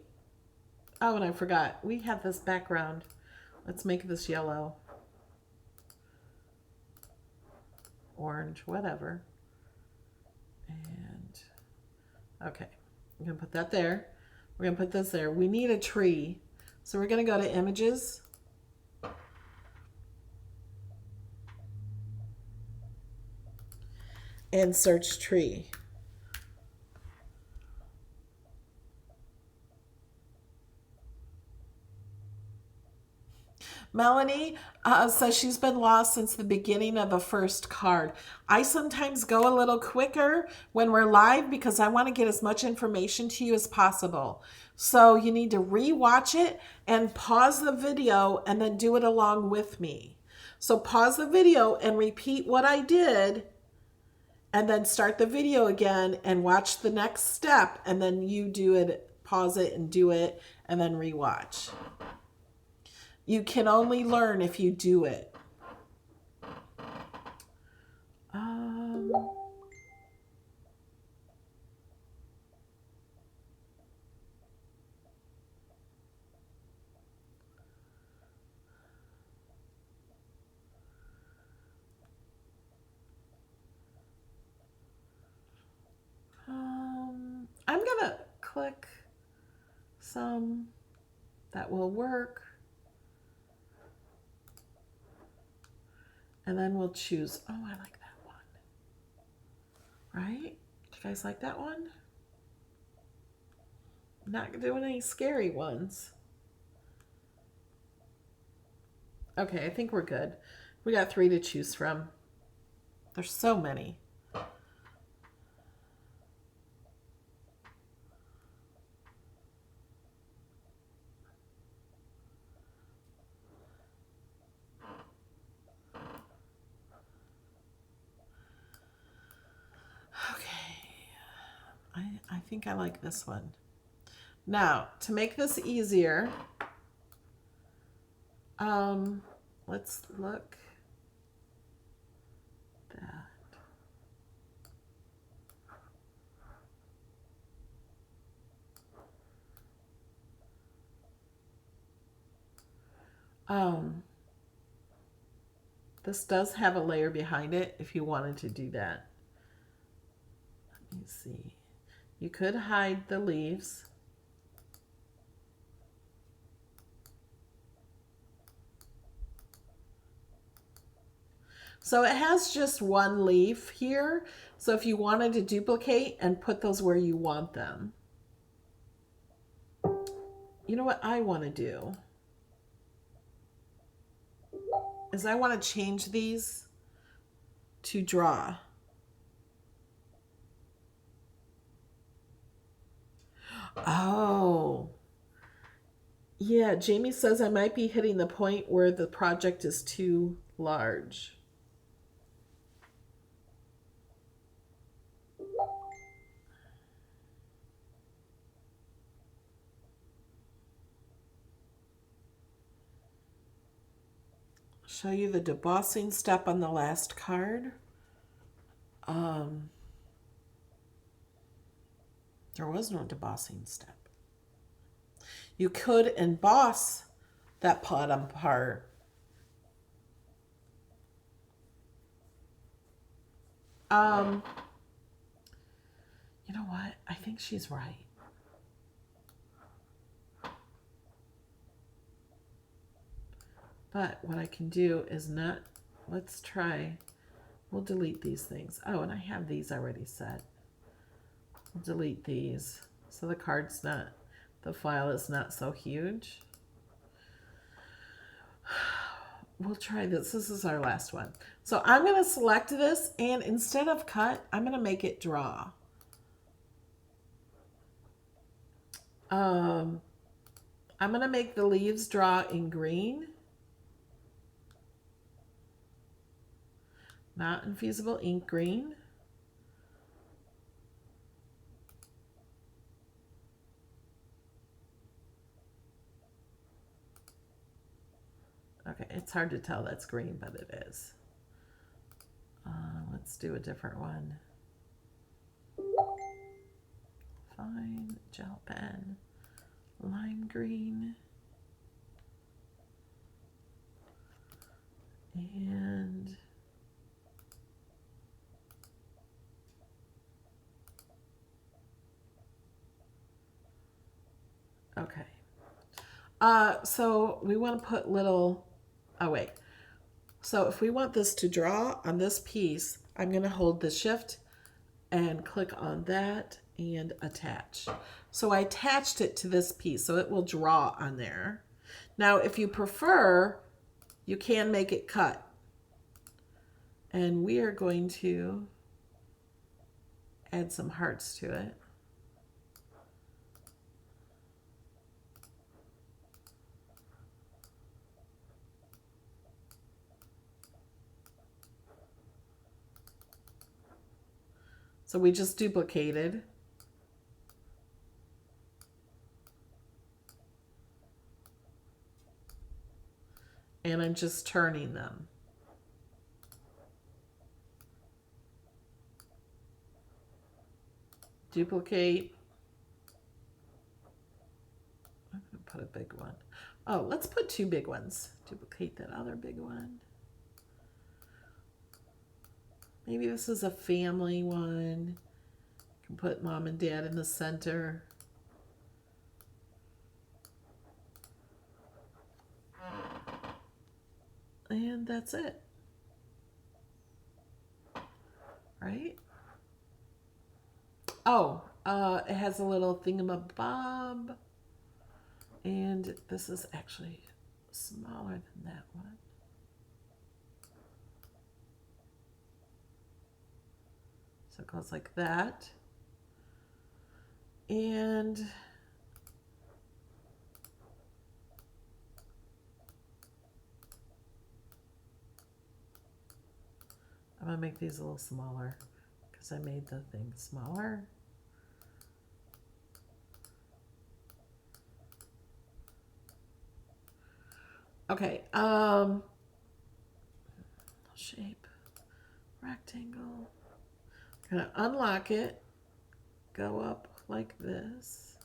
S2: Oh, and I forgot. We have this background. Let's make this yellow. Orange, whatever. And, okay. I'm going to put that there. We're going to put this there. We need a tree. So we're going to go to images. And search tree. Melanie says she's been lost since the beginning of the first card. I sometimes go a little quicker when we're live because I want to get as much information to you as possible. So you need to re-watch it and pause the video and then do it along with me. So pause the video and repeat what I did, and then start the video again and watch the next step, and then you do it, pause it and do it, and then rewatch. You can only learn if you do it. I'm gonna click some that will work. And then we'll choose, oh, I like that one. Right? Do you guys like that one? I'm not doing any scary ones. Okay, I think we're good. We got 3 to choose from. There's so many. think I like this one. Now, to make this easier, let's look at that. This does have a layer behind it if you wanted to do that. Let me see. You could hide the leaves. So it has just one leaf here. So if you wanted to duplicate and put those where you want them. You know what I want to do? Is I want to change these to draw. Oh. Yeah, Jamie says I might be hitting the point where the project is too large. Show you the debossing step on the last card. There was no debossing step. You could emboss that bottom part. You know what? I think she's right. But what I can do is not, let's try, we'll delete these things. Oh, and I have these already set. We'll delete these so the card's not, the file is not so huge. We'll try this. This is our last one. So I'm going to select this, and instead of cut, I'm going to make it draw. I'm going to make the leaves draw in green. Not Infusible Ink green. Okay, it's hard to tell that's green, but it is. Let's do a different one. Fine, gel pen, lime green. And okay. So we want to put little, oh wait. So if we want this to draw on this piece, I'm going to hold the shift and click on that and attach. So I attached it to this piece, so it will draw on there. Now, if you prefer, you can make it cut. And we are going to add some hearts to it. So we just duplicated. And I'm just turning them. Duplicate. I'm going to put a big one. Oh, let's put two big ones. Duplicate that other big one. Maybe this is a family one. You can put mom and dad in the center. And that's it. Right? Oh, it has a little thingamabob. And this is actually smaller than that one. So it goes like that. And I'm going to make these a little smaller because I made the thing smaller. Okay, shape, rectangle. Gonna unlock it, go up like this.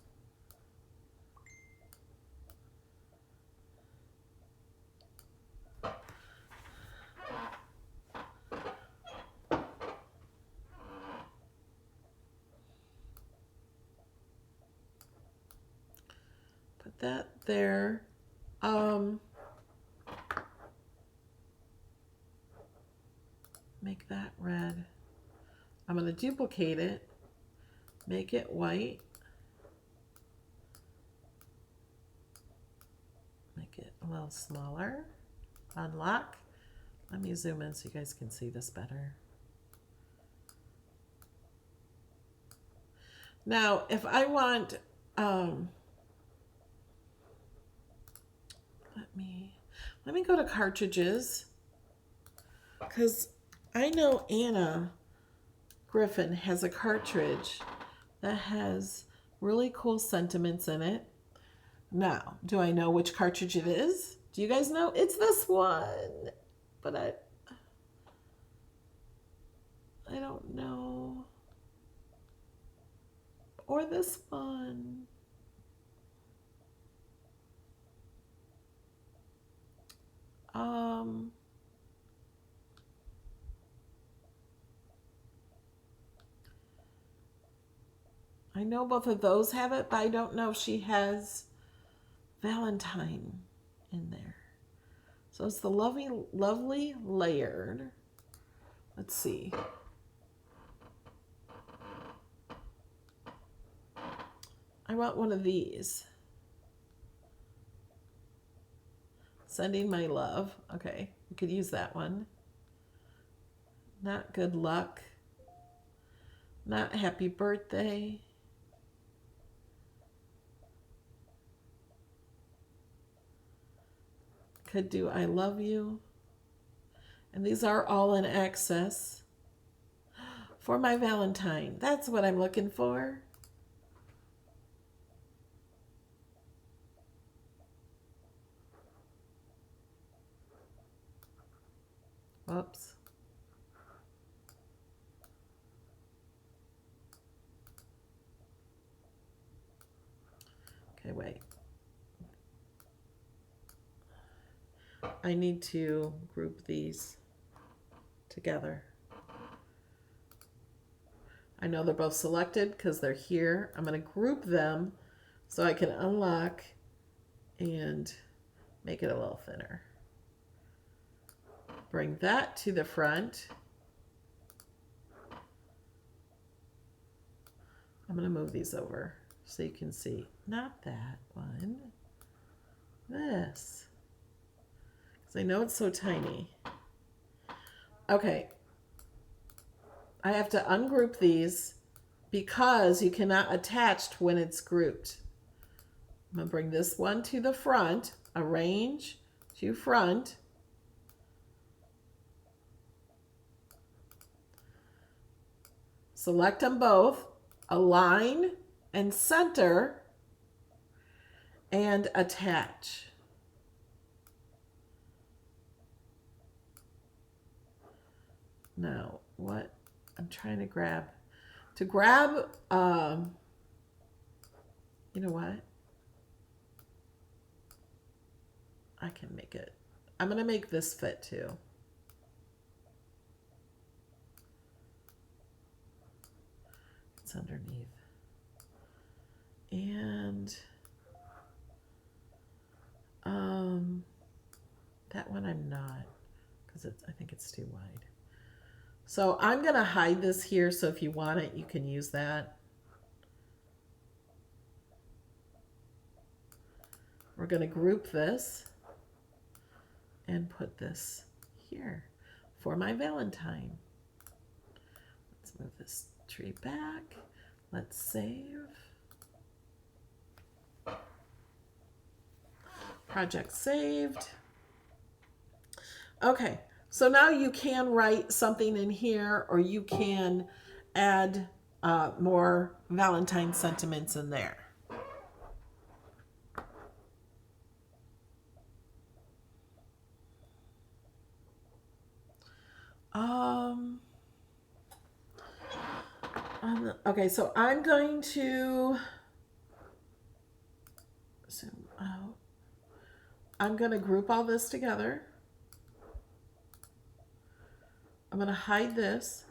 S2: Put that there. Make that red. I'm going to duplicate it, make it white, make it a little smaller, unlock. Let me zoom in so you guys can see this better. Now, if I want, let me go to cartridges, because I know Anna Griffin has a cartridge that has really cool sentiments in it. Now, do I know which cartridge it is? Do you guys know? It's this one, but I don't know. Or this one. I know both of those have it, but I don't know if she has Valentine in there. So it's the lovely, lovely layered. Let's see. I want one of these. Sending my love. Okay, we could use that one. Not good luck. Not happy birthday. Could do I love you. And these are all in access. For my Valentine. That's what I'm looking for. Whoops. Okay, wait. I need to group these together. I know they're both selected because they're here. I'm going to group them so I can unlock and make it a little thinner. Bring that to the front. I'm going to move these over so you can see. Not that one. This. Because I know it's so tiny. Okay. I have to ungroup these because you cannot attach when it's grouped. I'm going to bring this one to the front. Arrange to front. Select them both, align and center, and attach. Now, what I'm trying to grab, you know what? I can make it. I'm going to make this fit too. It's underneath. And that one I'm not, because I think it's too wide. So I'm going to hide this here, so if you want it, you can use that. We're going to group this and put this here for my Valentine. Let's move this tree back. Let's save. Project saved. Okay, so now you can write something in here, or you can add more Valentine sentiments in there. Okay, so I'm going to zoom out. I'm going to group all this together. I'm going to hide this.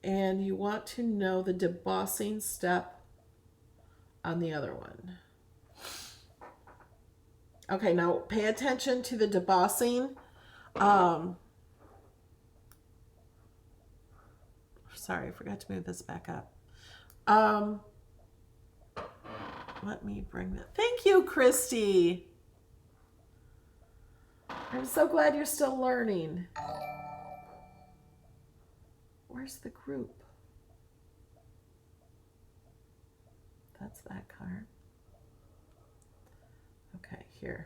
S2: And you want to know the debossing step on the other one. Okay, now pay attention to the debossing. Sorry, I forgot to move this back up. Let me bring that. Thank you, Christy. I'm so glad you're still learning. Where's the group? That's that card. Okay, here.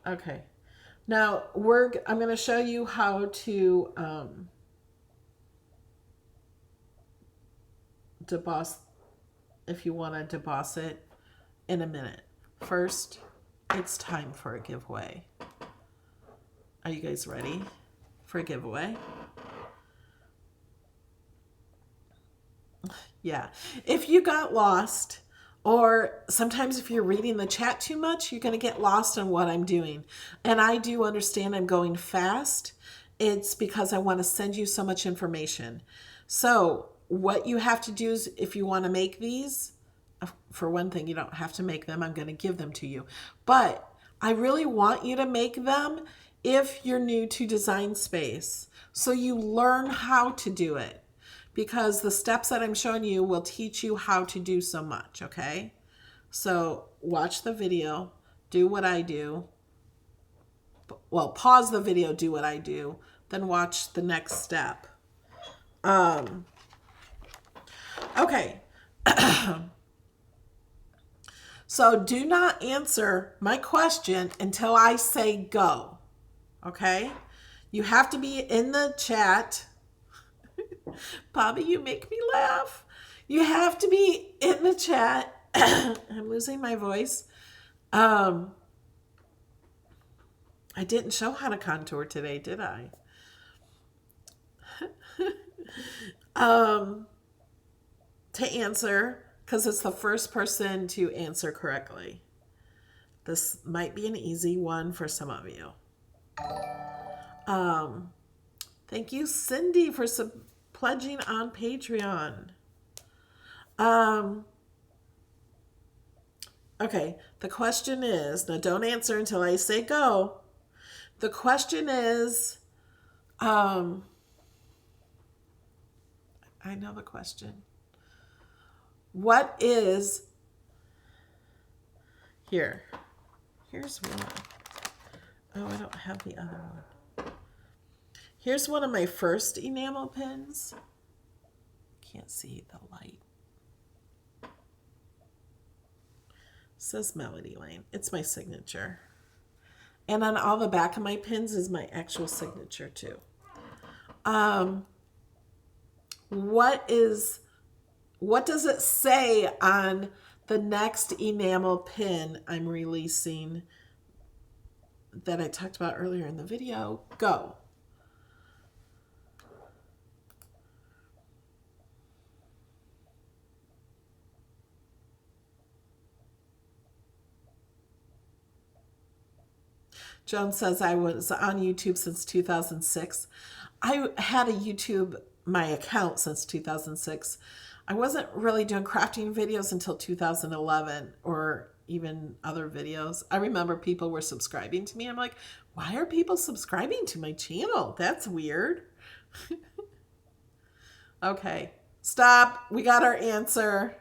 S2: Okay. Now I'm going to show you how to deboss, if you want to deboss it, in a minute. First, it's time for a giveaway. Are you guys ready for a giveaway? Yeah. If you got lost, or sometimes if you're reading the chat too much, you're going to get lost in what I'm doing. And I do understand I'm going fast. It's because I want to send you so much information. So what you have to do is, if you want to make these, for one thing, you don't have to make them. I'm going to give them to you. But I really want you to make them if you're new to Design Space, so you learn how to do it. Because the steps that I'm showing you will teach you how to do so much, okay? So watch the video, do what I do. Well, pause the video, do what I do, then watch the next step. Okay. So do not answer my question until I say go, okay? You have to be in the chat. Bobby, you make me laugh. You have to be in the chat. I'm losing my voice. I didn't show how to contour today, did I? To answer, because it's the first person to answer correctly. This might be an easy one for some of you. Thank you, Cindy, for pledging on Patreon. Okay, the question is, now don't answer until I say go. The question is, I know the question. What is, here's one. Oh, I don't have the other one. Here's one of my first enamel pins. Can't see the light. It says Melody Lane. It's my signature. And on all the back of my pins is my actual signature too. What does it say on the next enamel pin I'm releasing that I talked about earlier in the video? Go. Joan says, I was on YouTube since 2006. I had my account since 2006. I wasn't really doing crafting videos until 2011, or even other videos. I remember people were subscribing to me. I'm like, why are people subscribing to my channel? That's weird. Okay, stop. We got our answer.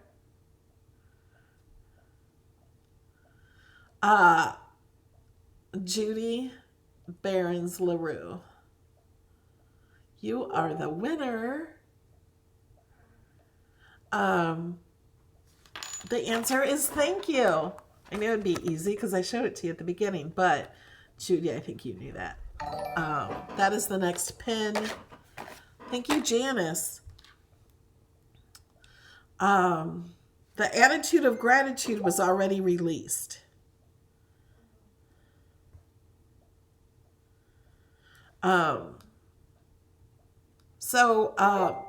S2: Judy Barons LaRue. You are the winner. The answer is thank you. I knew it'd be easy because I showed it to you at the beginning, but Judy, I think you knew that. That is the next pin. Thank you, Janice. The Attitude of Gratitude was already released.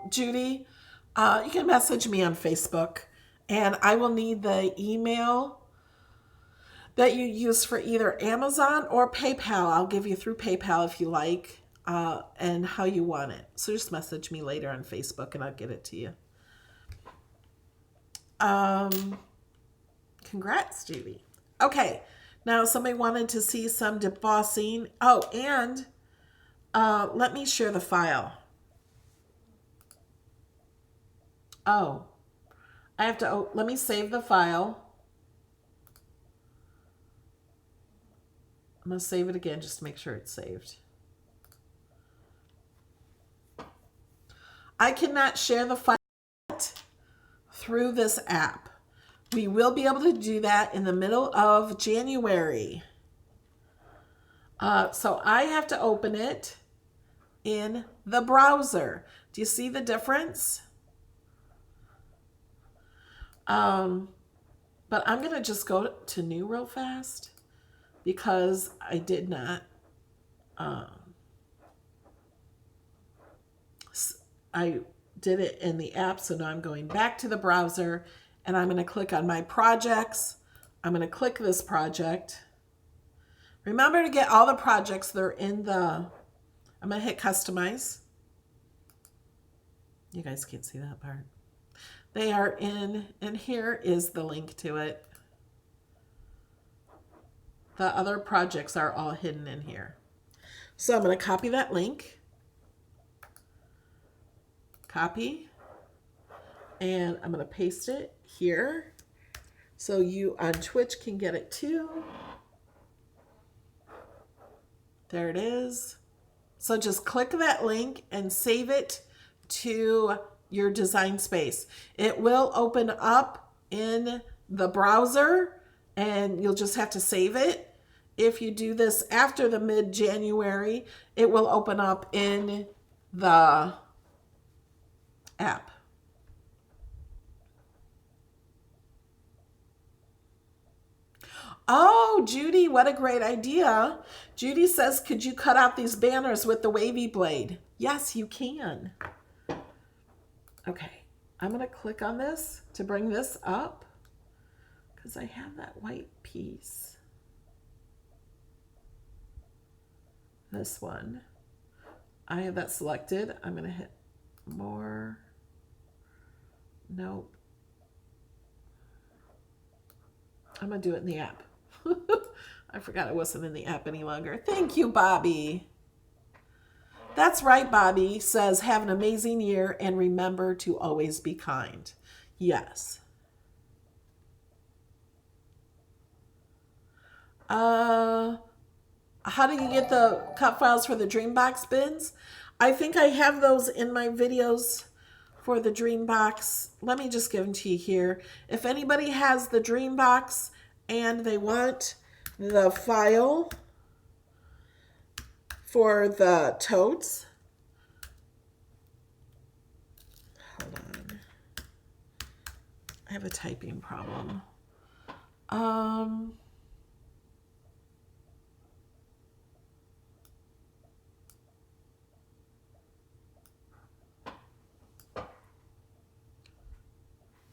S2: Judy, you can message me on Facebook, and I will need the email that you use for either Amazon or PayPal. I'll give you through PayPal if you like, and how you want it. So just message me later on Facebook and I'll get it to you. Congrats, Judy. Okay, now somebody wanted to see some debossing. Oh, and let me share the file. Oh, I have to, let me save the file. I'm going to save it again just to make sure it's saved. I cannot share the file through this app. We will be able to do that in the middle of January. So I have to open it in the browser. Do you see the difference? But I'm going to just go to new real fast because I did not. I did it in the app, so now I'm going back to the browser and I'm going to click on my projects. I'm going to click this project. Remember to get all the projects that are in the, I'm going to hit customize. You guys can't see that part. They are in, and here is the link to it. The other projects are all hidden in here. So I'm going to copy that link. Copy. And I'm going to paste it here so you on Twitch can get it too. There it is. So just click that link and save it to your design space. It will open up in the browser and you'll just have to save it. If you do this after the mid-January, it will open up in the app. Oh, Judy, what a great idea. Judy says, could you cut out these banners with the wavy blade? Yes, you can. Okay, I'm going to click on this to bring this up because I have that white piece. This one. I have that selected. I'm going to hit more. Nope. I'm going to do it in the app. I forgot it wasn't in the app any longer. Thank you, Bobby. That's right, Bobby says, have an amazing year and remember to always be kind. Yes. How do you get the cut files for the Dreambox bins? I think I have those in my videos for the Dreambox. Let me just give them to you here. If anybody has the Dreambox and they want the file for the totes, hold on. I have a typing problem.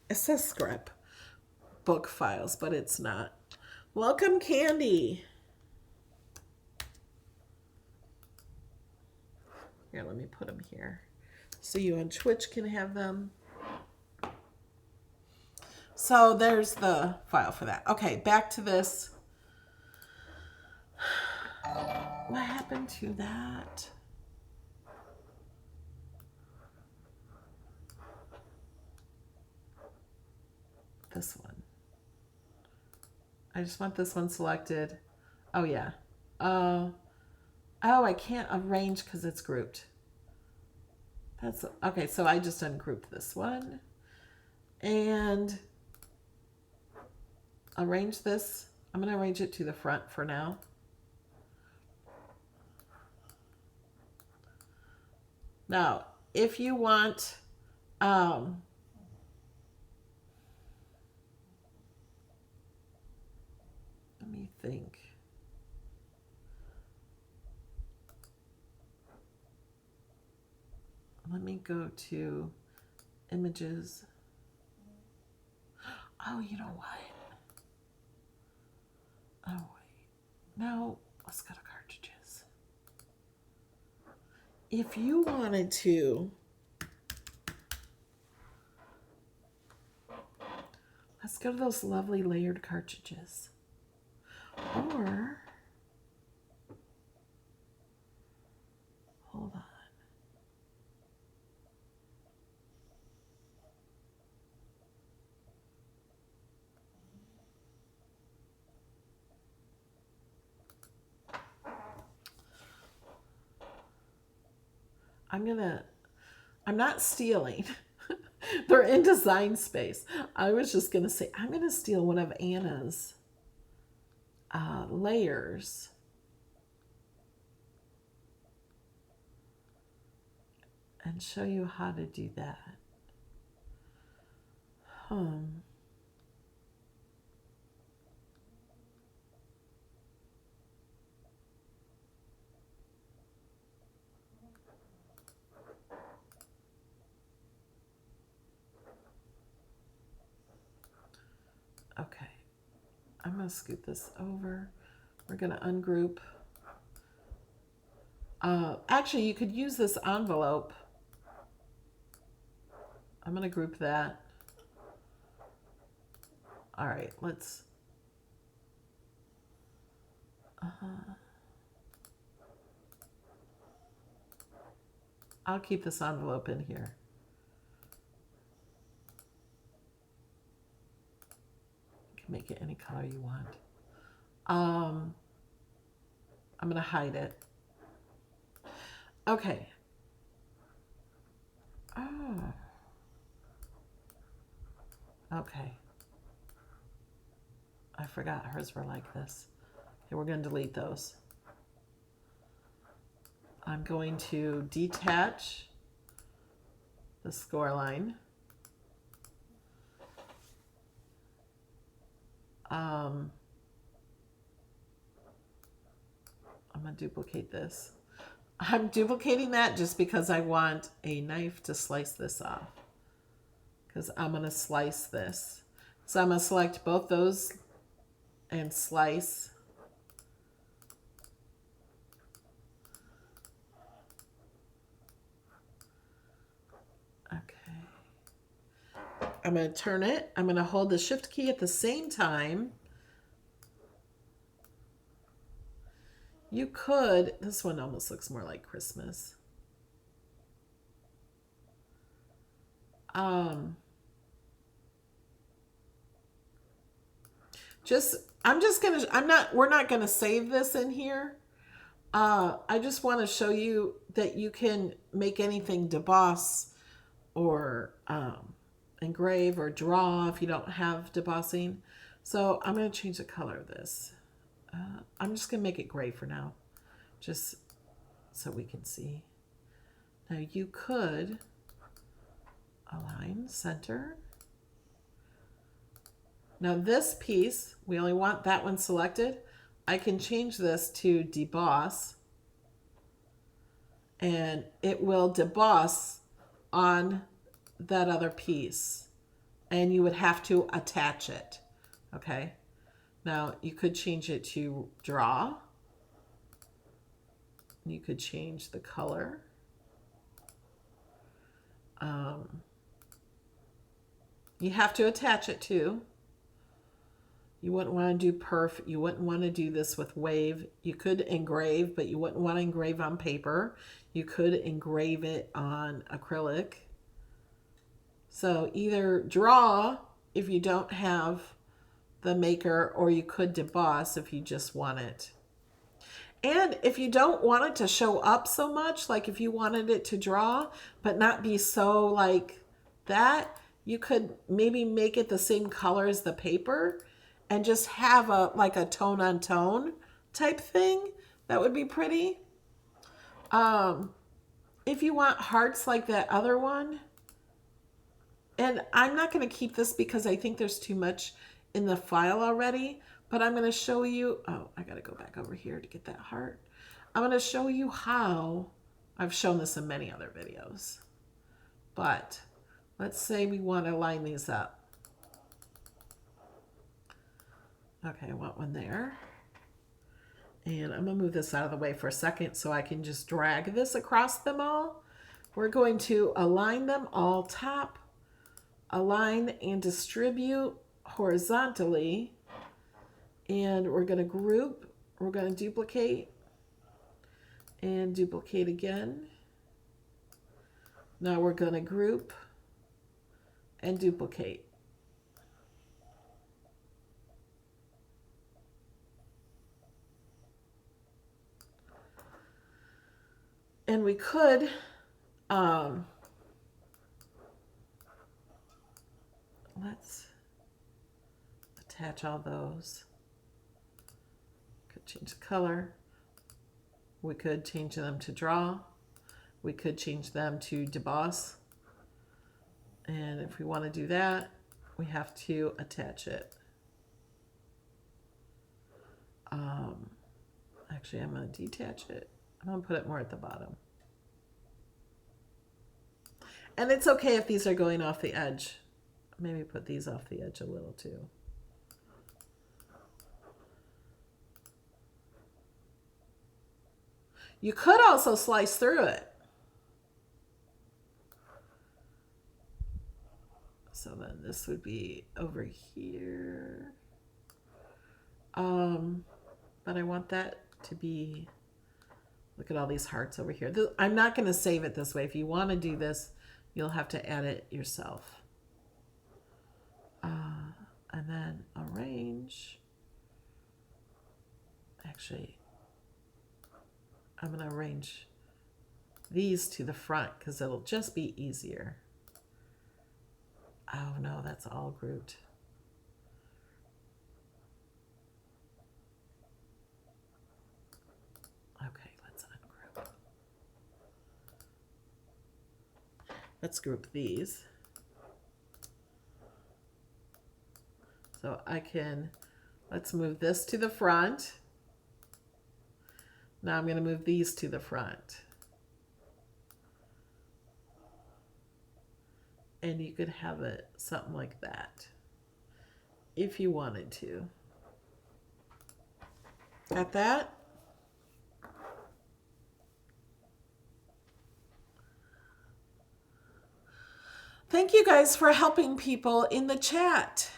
S2: It says scrap book files, but it's not. Welcome, Candy. Here, let me put them here so you on Twitch can have them. So there's the file for that. Okay, back to this. What happened to that? This one. I just want this one selected. Oh, yeah. Oh, I can't arrange because it's grouped. That's okay. So I just ungrouped this one and arrange this. I'm going to arrange it to the front for now. Now, if you want, let me think. go to images. Oh, you know what? Oh, wait. No, let's go to cartridges. If you wanted to, let's go to those lovely layered cartridges. Or, hold on. I'm not stealing. They're in design space. I was just gonna say, I'm gonna steal one of Anna's layers. And show you how to do that. Okay, I'm gonna scoot this over. We're gonna ungroup. Actually, you could use this envelope. I'm gonna group that. All right, let's. I'll keep this envelope in here. You can make it any color you want. I'm gonna hide it. Okay. Oh. Okay. I forgot hers were like this. Okay, we're going to delete those. I'm going to detach the score line. I'm going to duplicate this. I'm duplicating that just because I want a knife to slice this off. Because I'm going to slice this. So I'm going to select both those and slice. Okay. I'm going to turn it. I'm going to hold the shift key at the same time. You could, this one almost looks more like Christmas. We're not gonna save this in here. I just want to show you that you can make anything deboss or engrave or draw if you don't have debossing. So I'm going to change the color of this. I'm just going to make it gray for now, just so we can see. Now you could align center. Now this piece, we only want that one selected. I can change this to deboss, and it will deboss on that other piece, and you would have to attach it. Okay. Now you could change it to draw. You could change the color. You have to attach it too. You wouldn't want to do perf. You wouldn't want to do this with wave. You could engrave, but you wouldn't want to engrave on paper. You could engrave it on acrylic. So either draw if you don't have the maker, or you could deboss if you just want it. And if you don't want it to show up so much, like if you wanted it to draw, but not be so like that, you could maybe make it the same color as the paper and just have like a tone on tone type thing. That would be pretty. If you want hearts like that other one, and I'm not going to keep this because I think there's too much in the file already, but I'm going to show you, oh, I got to go back over here to get that heart. I'm going to show you how, I've shown this in many other videos, But let's say we want to line these up. Okay, I want one there. And I'm going to move this out of the way for a second so I can just drag this across them all. We're going to align them all top, align and distribute horizontally. And we're going to group, we're going to duplicate and duplicate again. Now we're going to group and duplicate. And we could let's attach all those. Could change the color. We could change them to draw. We could change them to deboss. And if we want to do that, we have to attach it. Actually, I'm going to detach it. I'm going to put it more at the bottom. And it's okay if these are going off the edge. Maybe put these off the edge a little too. You could also slice through it. So then this would be over here. But I want that to be, look at all these hearts over here. I'm not going to save it this way. If you want to do this, you'll have to add it yourself. And then arrange. Actually, I'm going to arrange these to the front because it'll just be easier. Oh no, that's all grouped. Okay, let's ungroup. Let's group these. So I can, let's move this to the front. Now I'm going to move these to the front. And you could have it something like that if you wanted to. Got that? Thank you guys for helping people in the chat.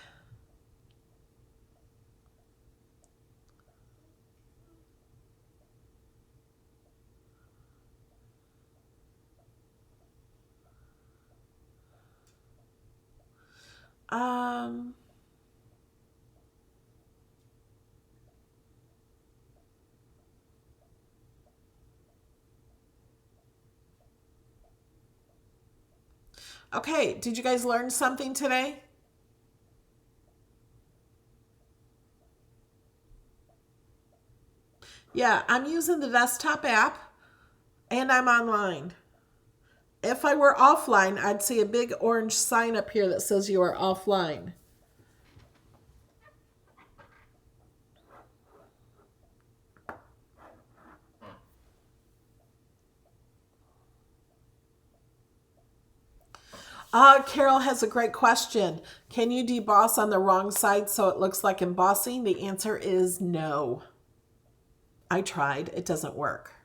S2: Okay, did you guys learn something today? Yeah, I'm using the desktop app and I'm online. If I were offline, I'd see a big orange sign up here that says you are offline. Carol has a great question. Can you deboss on the wrong side so it looks like embossing? The answer is no. I tried. It doesn't work.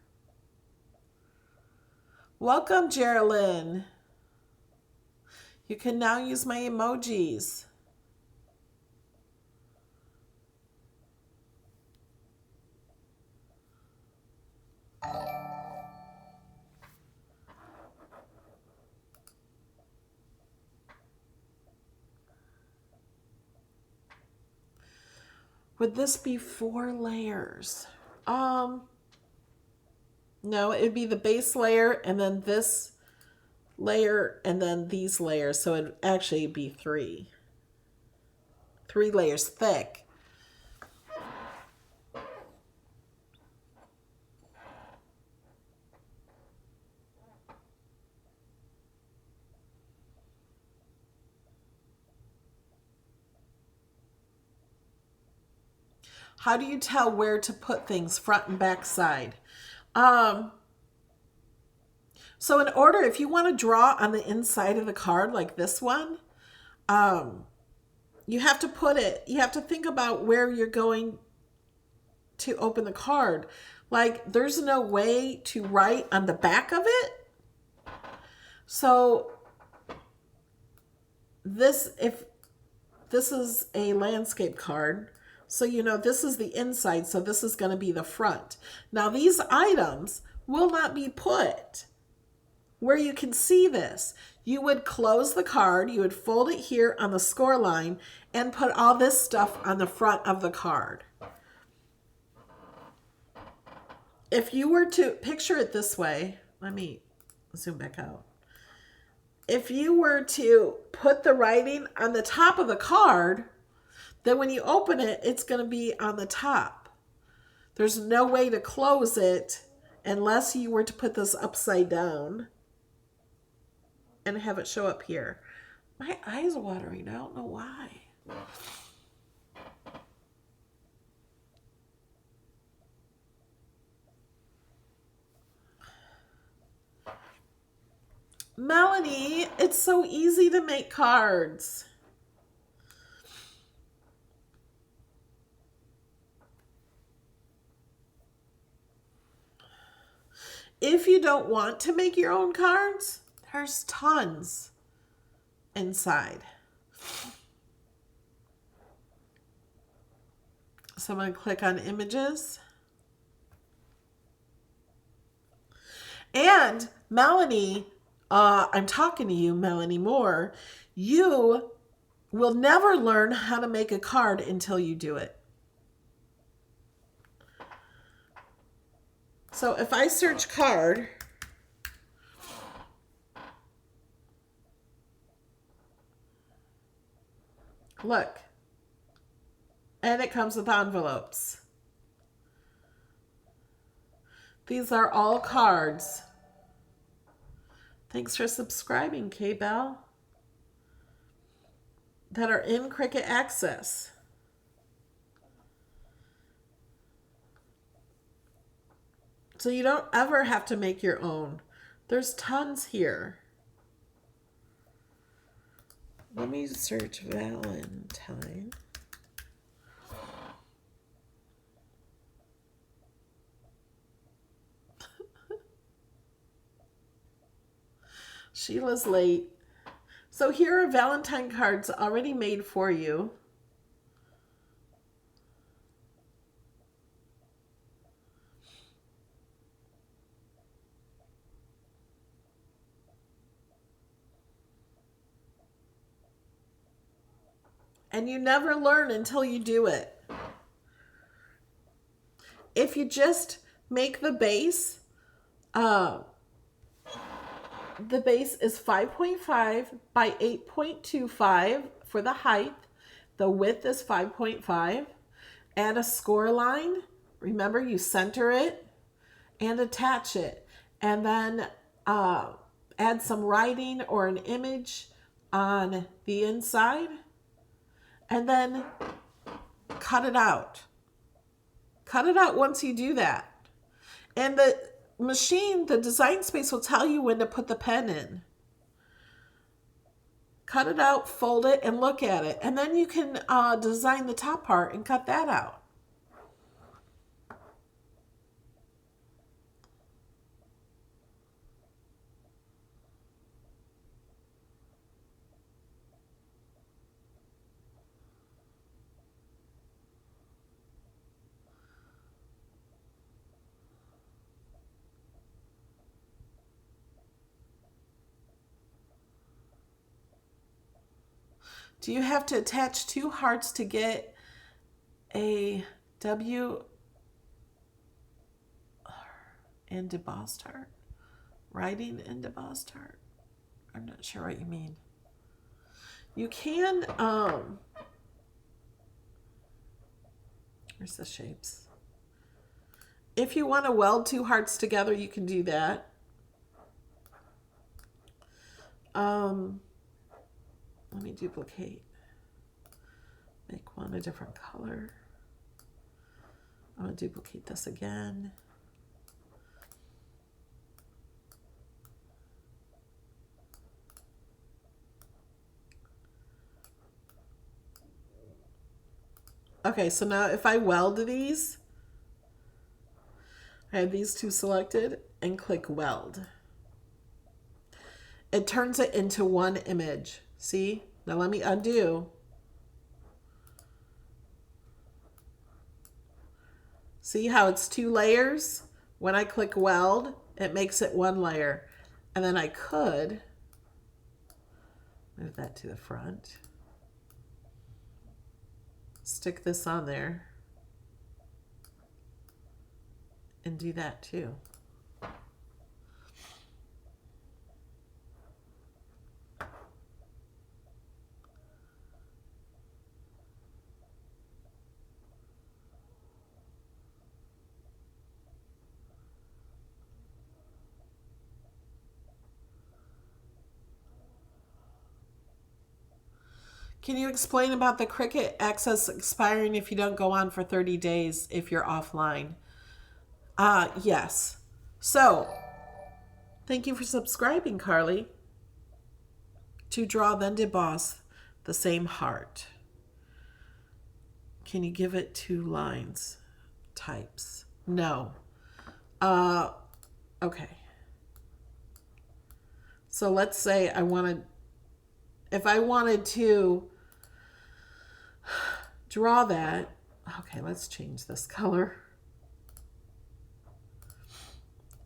S2: Welcome, Geraldine. You can now use my emojis. Would this be 4 layers? No, it would be the base layer and then this layer and then these layers. So it'd actually be 3. 3 layers thick. How do you tell where to put things front and back side? So in order, if you want to draw on the inside of the card like this one, you have to you have to think about where you're going to open the card. Like there's no way to write on the back of it. So if this is a landscape card, so you know this is the inside, so this is going to be the front. Now these items will not be put where you can see this. You would close the card, you would fold it here on the score line, and put all this stuff on the front of the card. If you were to picture it this way, let me zoom back out. If you were to put the writing on the top of the card, then when you open it, it's going to be on the top. There's no way to close it unless you were to put this upside down and have it show up here. My eyes are watering. I don't know why. Melanie, it's so easy to make cards. If you don't want to make your own cards, there's tons inside. So I'm going to click on images. And Melanie, I'm talking to you, Melanie Moore. You will never learn how to make a card until you do it. So if I search card, look, and it comes with envelopes. These are all cards. Thanks for subscribing, K-Bell. That are in Cricut Access. So you don't ever have to make your own. There's tons here. Let me search Valentine. Sheila's late. So here are Valentine cards already made for you. And you never learn until you do it. If you just make the base is 5.5 by 8.25 for the height. The width is 5.5. Add a score line. Remember, you center it and attach it. And then add some writing or an image on the inside. And then cut it out. Cut it out once you do that. And the machine, the design space, will tell you when to put the pen in. Cut it out, fold it, and look at it. And then you can design the top part and cut that out. Do you have to attach 2 hearts to get a W and embossed heart? Writing and embossed heart? I'm not sure what you mean. You can, where's the shapes? If you want to weld 2 hearts together, you can do that. Let me duplicate. Make one a different color. I'm going to duplicate this again. Okay, so now if I weld these, I have these two selected and click weld. It turns it into one image. See? Now let me undo. See how it's 2 layers? When I click weld, it makes it 1 layer. And then I could move that to the front. Stick this on there. And do that too. Can you explain about the Cricut access expiring if you don't go on for 30 days if you're offline? Yes. So, thank you for subscribing, Carly. To draw, then deboss the same heart. Can you give it 2 lines? Types. No. Okay. So let's say if I wanted to draw that, okay, let's change this color.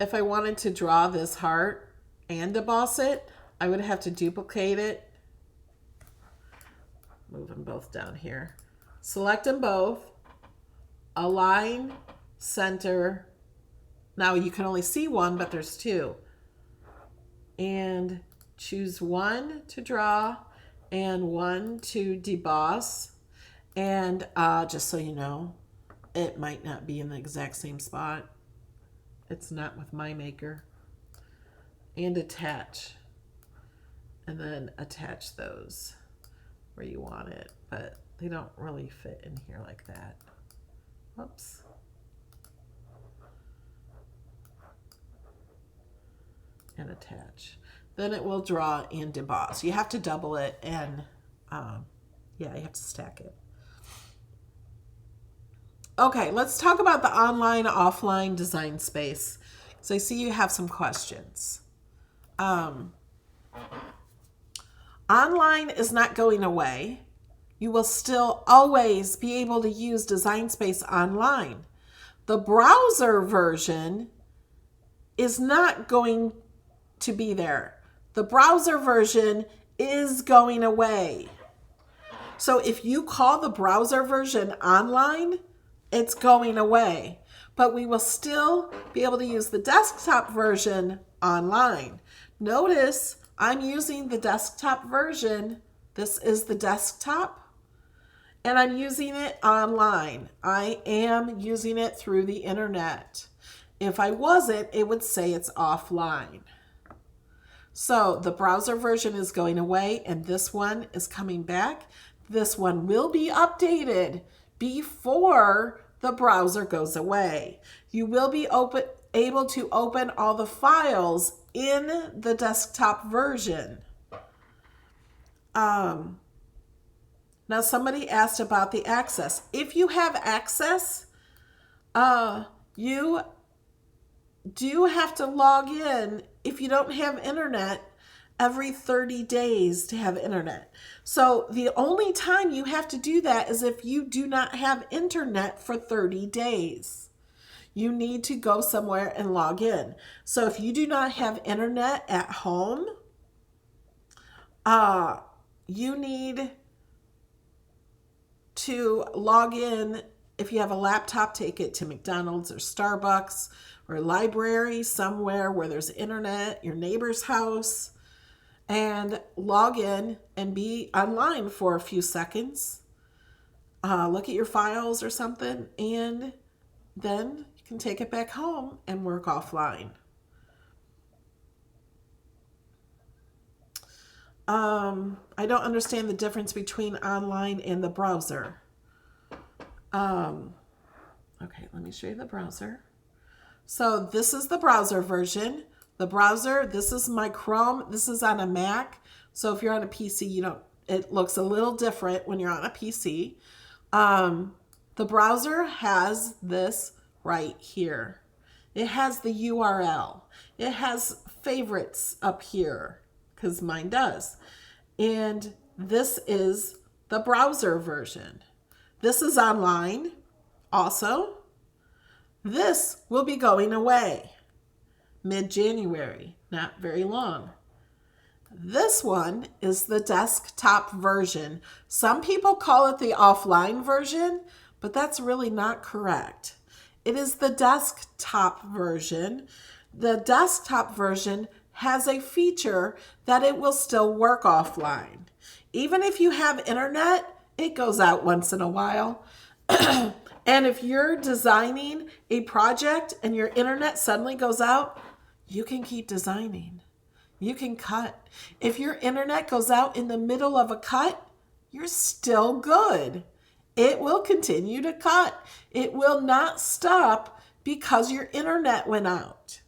S2: If I wanted to draw this heart and deboss it, I would have to duplicate it. Move them both down here. Select them both. Align, center. Now you can only see one, but there's 2. And choose 1 to draw and 1 to deboss. And just so you know, it might not be in the exact same spot. It's not with my maker. And attach. And then attach those where you want it. But they don't really fit in here like that. Whoops. And attach. Then it will draw and deboss. You have to double it and yeah, you have to stack it. Okay, let's talk about the online, offline design space. So I see you have some questions. Online is not going away. You will still always be able to use Design Space online. The browser version is not going to be there. The browser version is going away. So if you call the browser version online, it's going away. But we will still be able to use the desktop version online. Notice I'm using the desktop version. This is the desktop. And I'm using it online. I am using it through the internet. If I wasn't, it would say it's offline. So the browser version is going away and this one is coming back. This one will be updated before the browser goes away. You will be able to open all the files in the desktop version. Now somebody asked about the access. If you have access, you do have to log in if you don't have internet every 30 days to have internet. So the only time you have to do that is if you do not have internet for 30 days. You need to go somewhere and log in. So if you do not have internet at home, you need to log in. If you have a laptop, take it to McDonald's or Starbucks or a library somewhere where there's internet, your neighbor's house, and log in and be online for a few seconds. Look at your files or something, and then you can take it back home and work offline. I don't understand the difference between online and the browser. Okay, let me show you the browser. So this is the browser version. The browser, this is my Chrome. This is on a Mac. So if you're on a PC, it looks a little different when you're on a PC. The browser has this right here. It has the URL. It has favorites up here, because mine does. And this is the browser version. This is online also. This will be going away mid-January, not very long. This one is the desktop version. Some people call it the offline version, but that's really not correct. It is the desktop version. The desktop version has a feature that it will still work offline. Even if you have internet, it goes out once in a while. And if you're designing a project and your internet suddenly goes out, you can keep designing. You can cut. If your internet goes out in the middle of a cut, you're still good. It will continue to cut. It will not stop because your internet went out.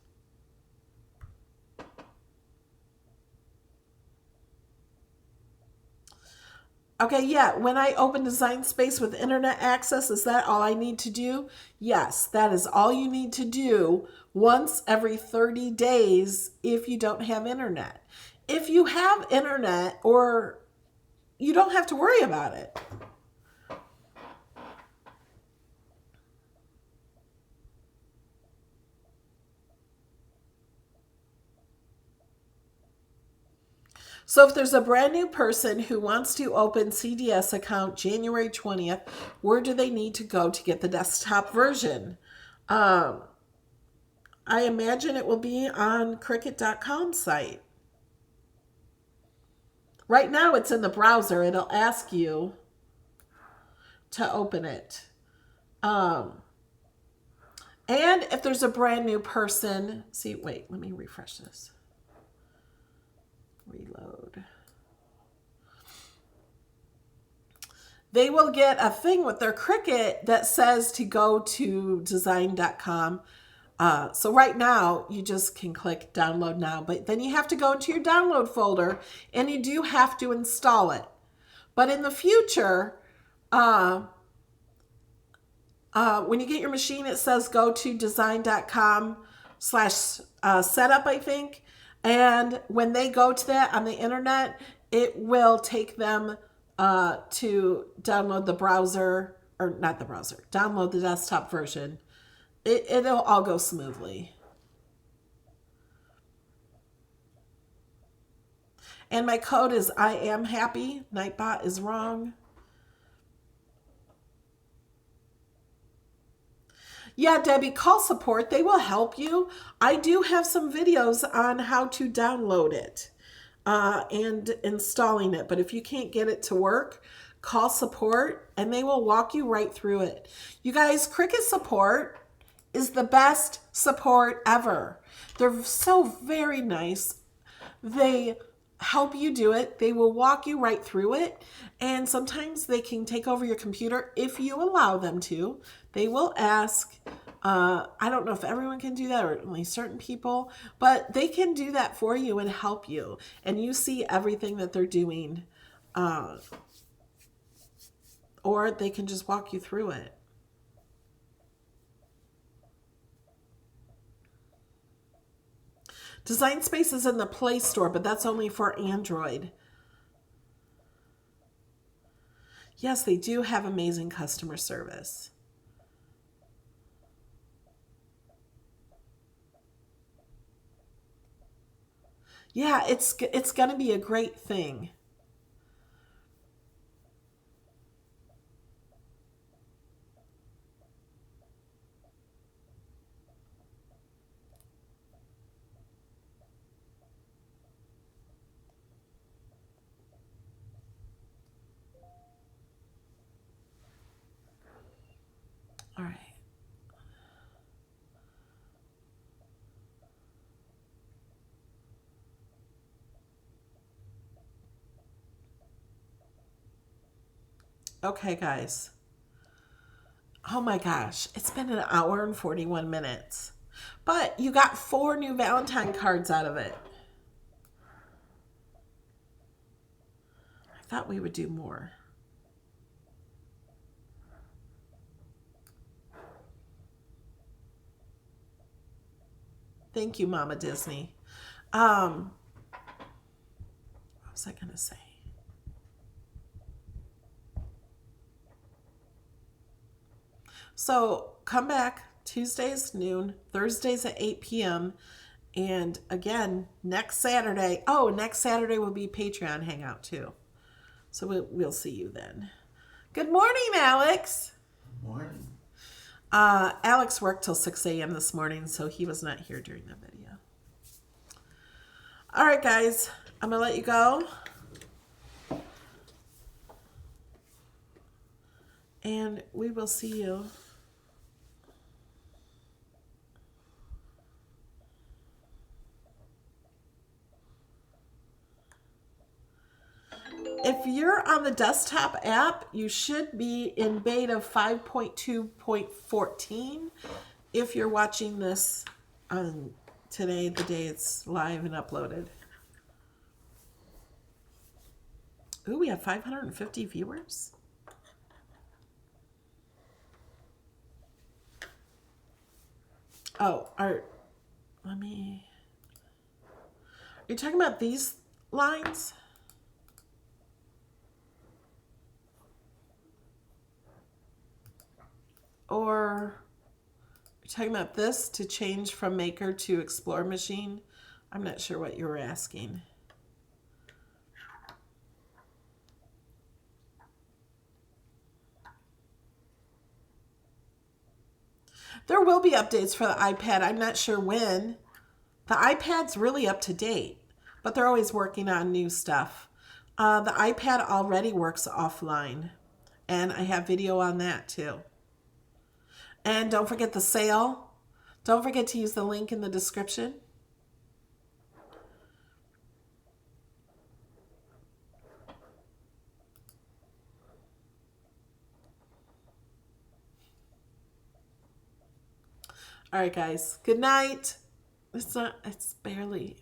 S2: Okay, yeah, when I open Design Space with internet access, is that all I need to do? Yes, that is all you need to do once every 30 days if you don't have internet. If you have internet, or you don't have to worry about it. So if there's a brand new person who wants to open CDS account January 20th, where do they need to go to get the desktop version? I imagine it will be on Cricut.com site. Right now it's in the browser. It'll ask you to open it. And if there's a brand new person, wait, let me refresh this. Reload. They will get a thing with their Cricut that says to go to design.com. So right now you just can click download now, but then you have to go into your download folder and you do have to install it. But in the future, when you get your machine, it says go to design.com/setup, I think. And when they go to that on the internet, it will take them to download the browser, or not the browser, download the desktop version. It'll all go smoothly. And my code is I am happy. Nightbot is wrong. Yeah, Debbie, call support. They will help you. I do have some videos on how to download it and installing it. But if you can't get it to work, call support and they will walk you right through it. You guys, Cricut support is the best support ever. They're so very nice. They help you do it. They will walk you right through it. And sometimes they can take over your computer if you allow them to. They will ask, I don't know if everyone can do that or only certain people, but they can do that for you and help you. And you see everything that they're doing. Or they can just walk you through it. Design Space is in the Play Store, but that's only for Android. Yes, they do have amazing customer service. Yeah, it's going to be a great thing. All right. Okay, guys. Oh my gosh, it's been an hour and 41 minutes. But you got 4 new Valentine cards out of it. I thought we would do more. Thank you, Mama Disney. What was I going to say? So come back Tuesdays noon, Thursdays at 8 p.m. And again, next Saturday. Oh, next Saturday will be Patreon Hangout too. So we'll see you then. Good morning, Alex.
S4: Morning.
S2: Alex worked till 6 a.m. this morning, so he was not here during the video. All right, guys. I'm going to let you go. And we will see you. If you're on the desktop app, you should be in beta 5.2.14. If you're watching this on today, the day it's live and uploaded. Ooh, we have 550 viewers. Oh, are you talking about these lines? Or you're talking about this to change from Maker to Explore Machine? I'm not sure what you were asking. There will be updates for the iPad. I'm not sure when. The iPad's really up to date, but they're always working on new stuff. The iPad already works offline, and I have video on that too. And don't forget the sale. Don't forget to use the link in the description. All right, guys. Good night. It's barely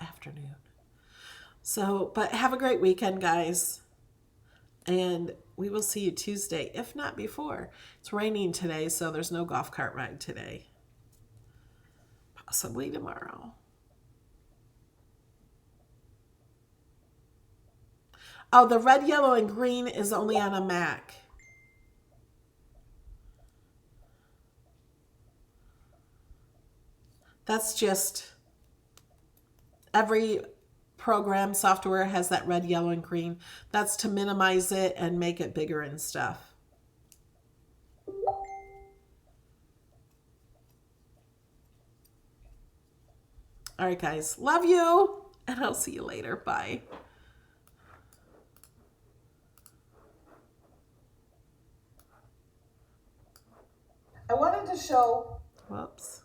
S2: afternoon. So, but have a great weekend, guys. And we will see you Tuesday, if not before. It's raining today, so there's no golf cart ride today. Possibly tomorrow. Oh, the red, yellow, and green is only on a Mac. That's just every program software has that red, yellow, and green. That's to minimize it and make it bigger and stuff. All right, guys. Love you. And I'll see you later. Bye. I wanted to show... Whoops.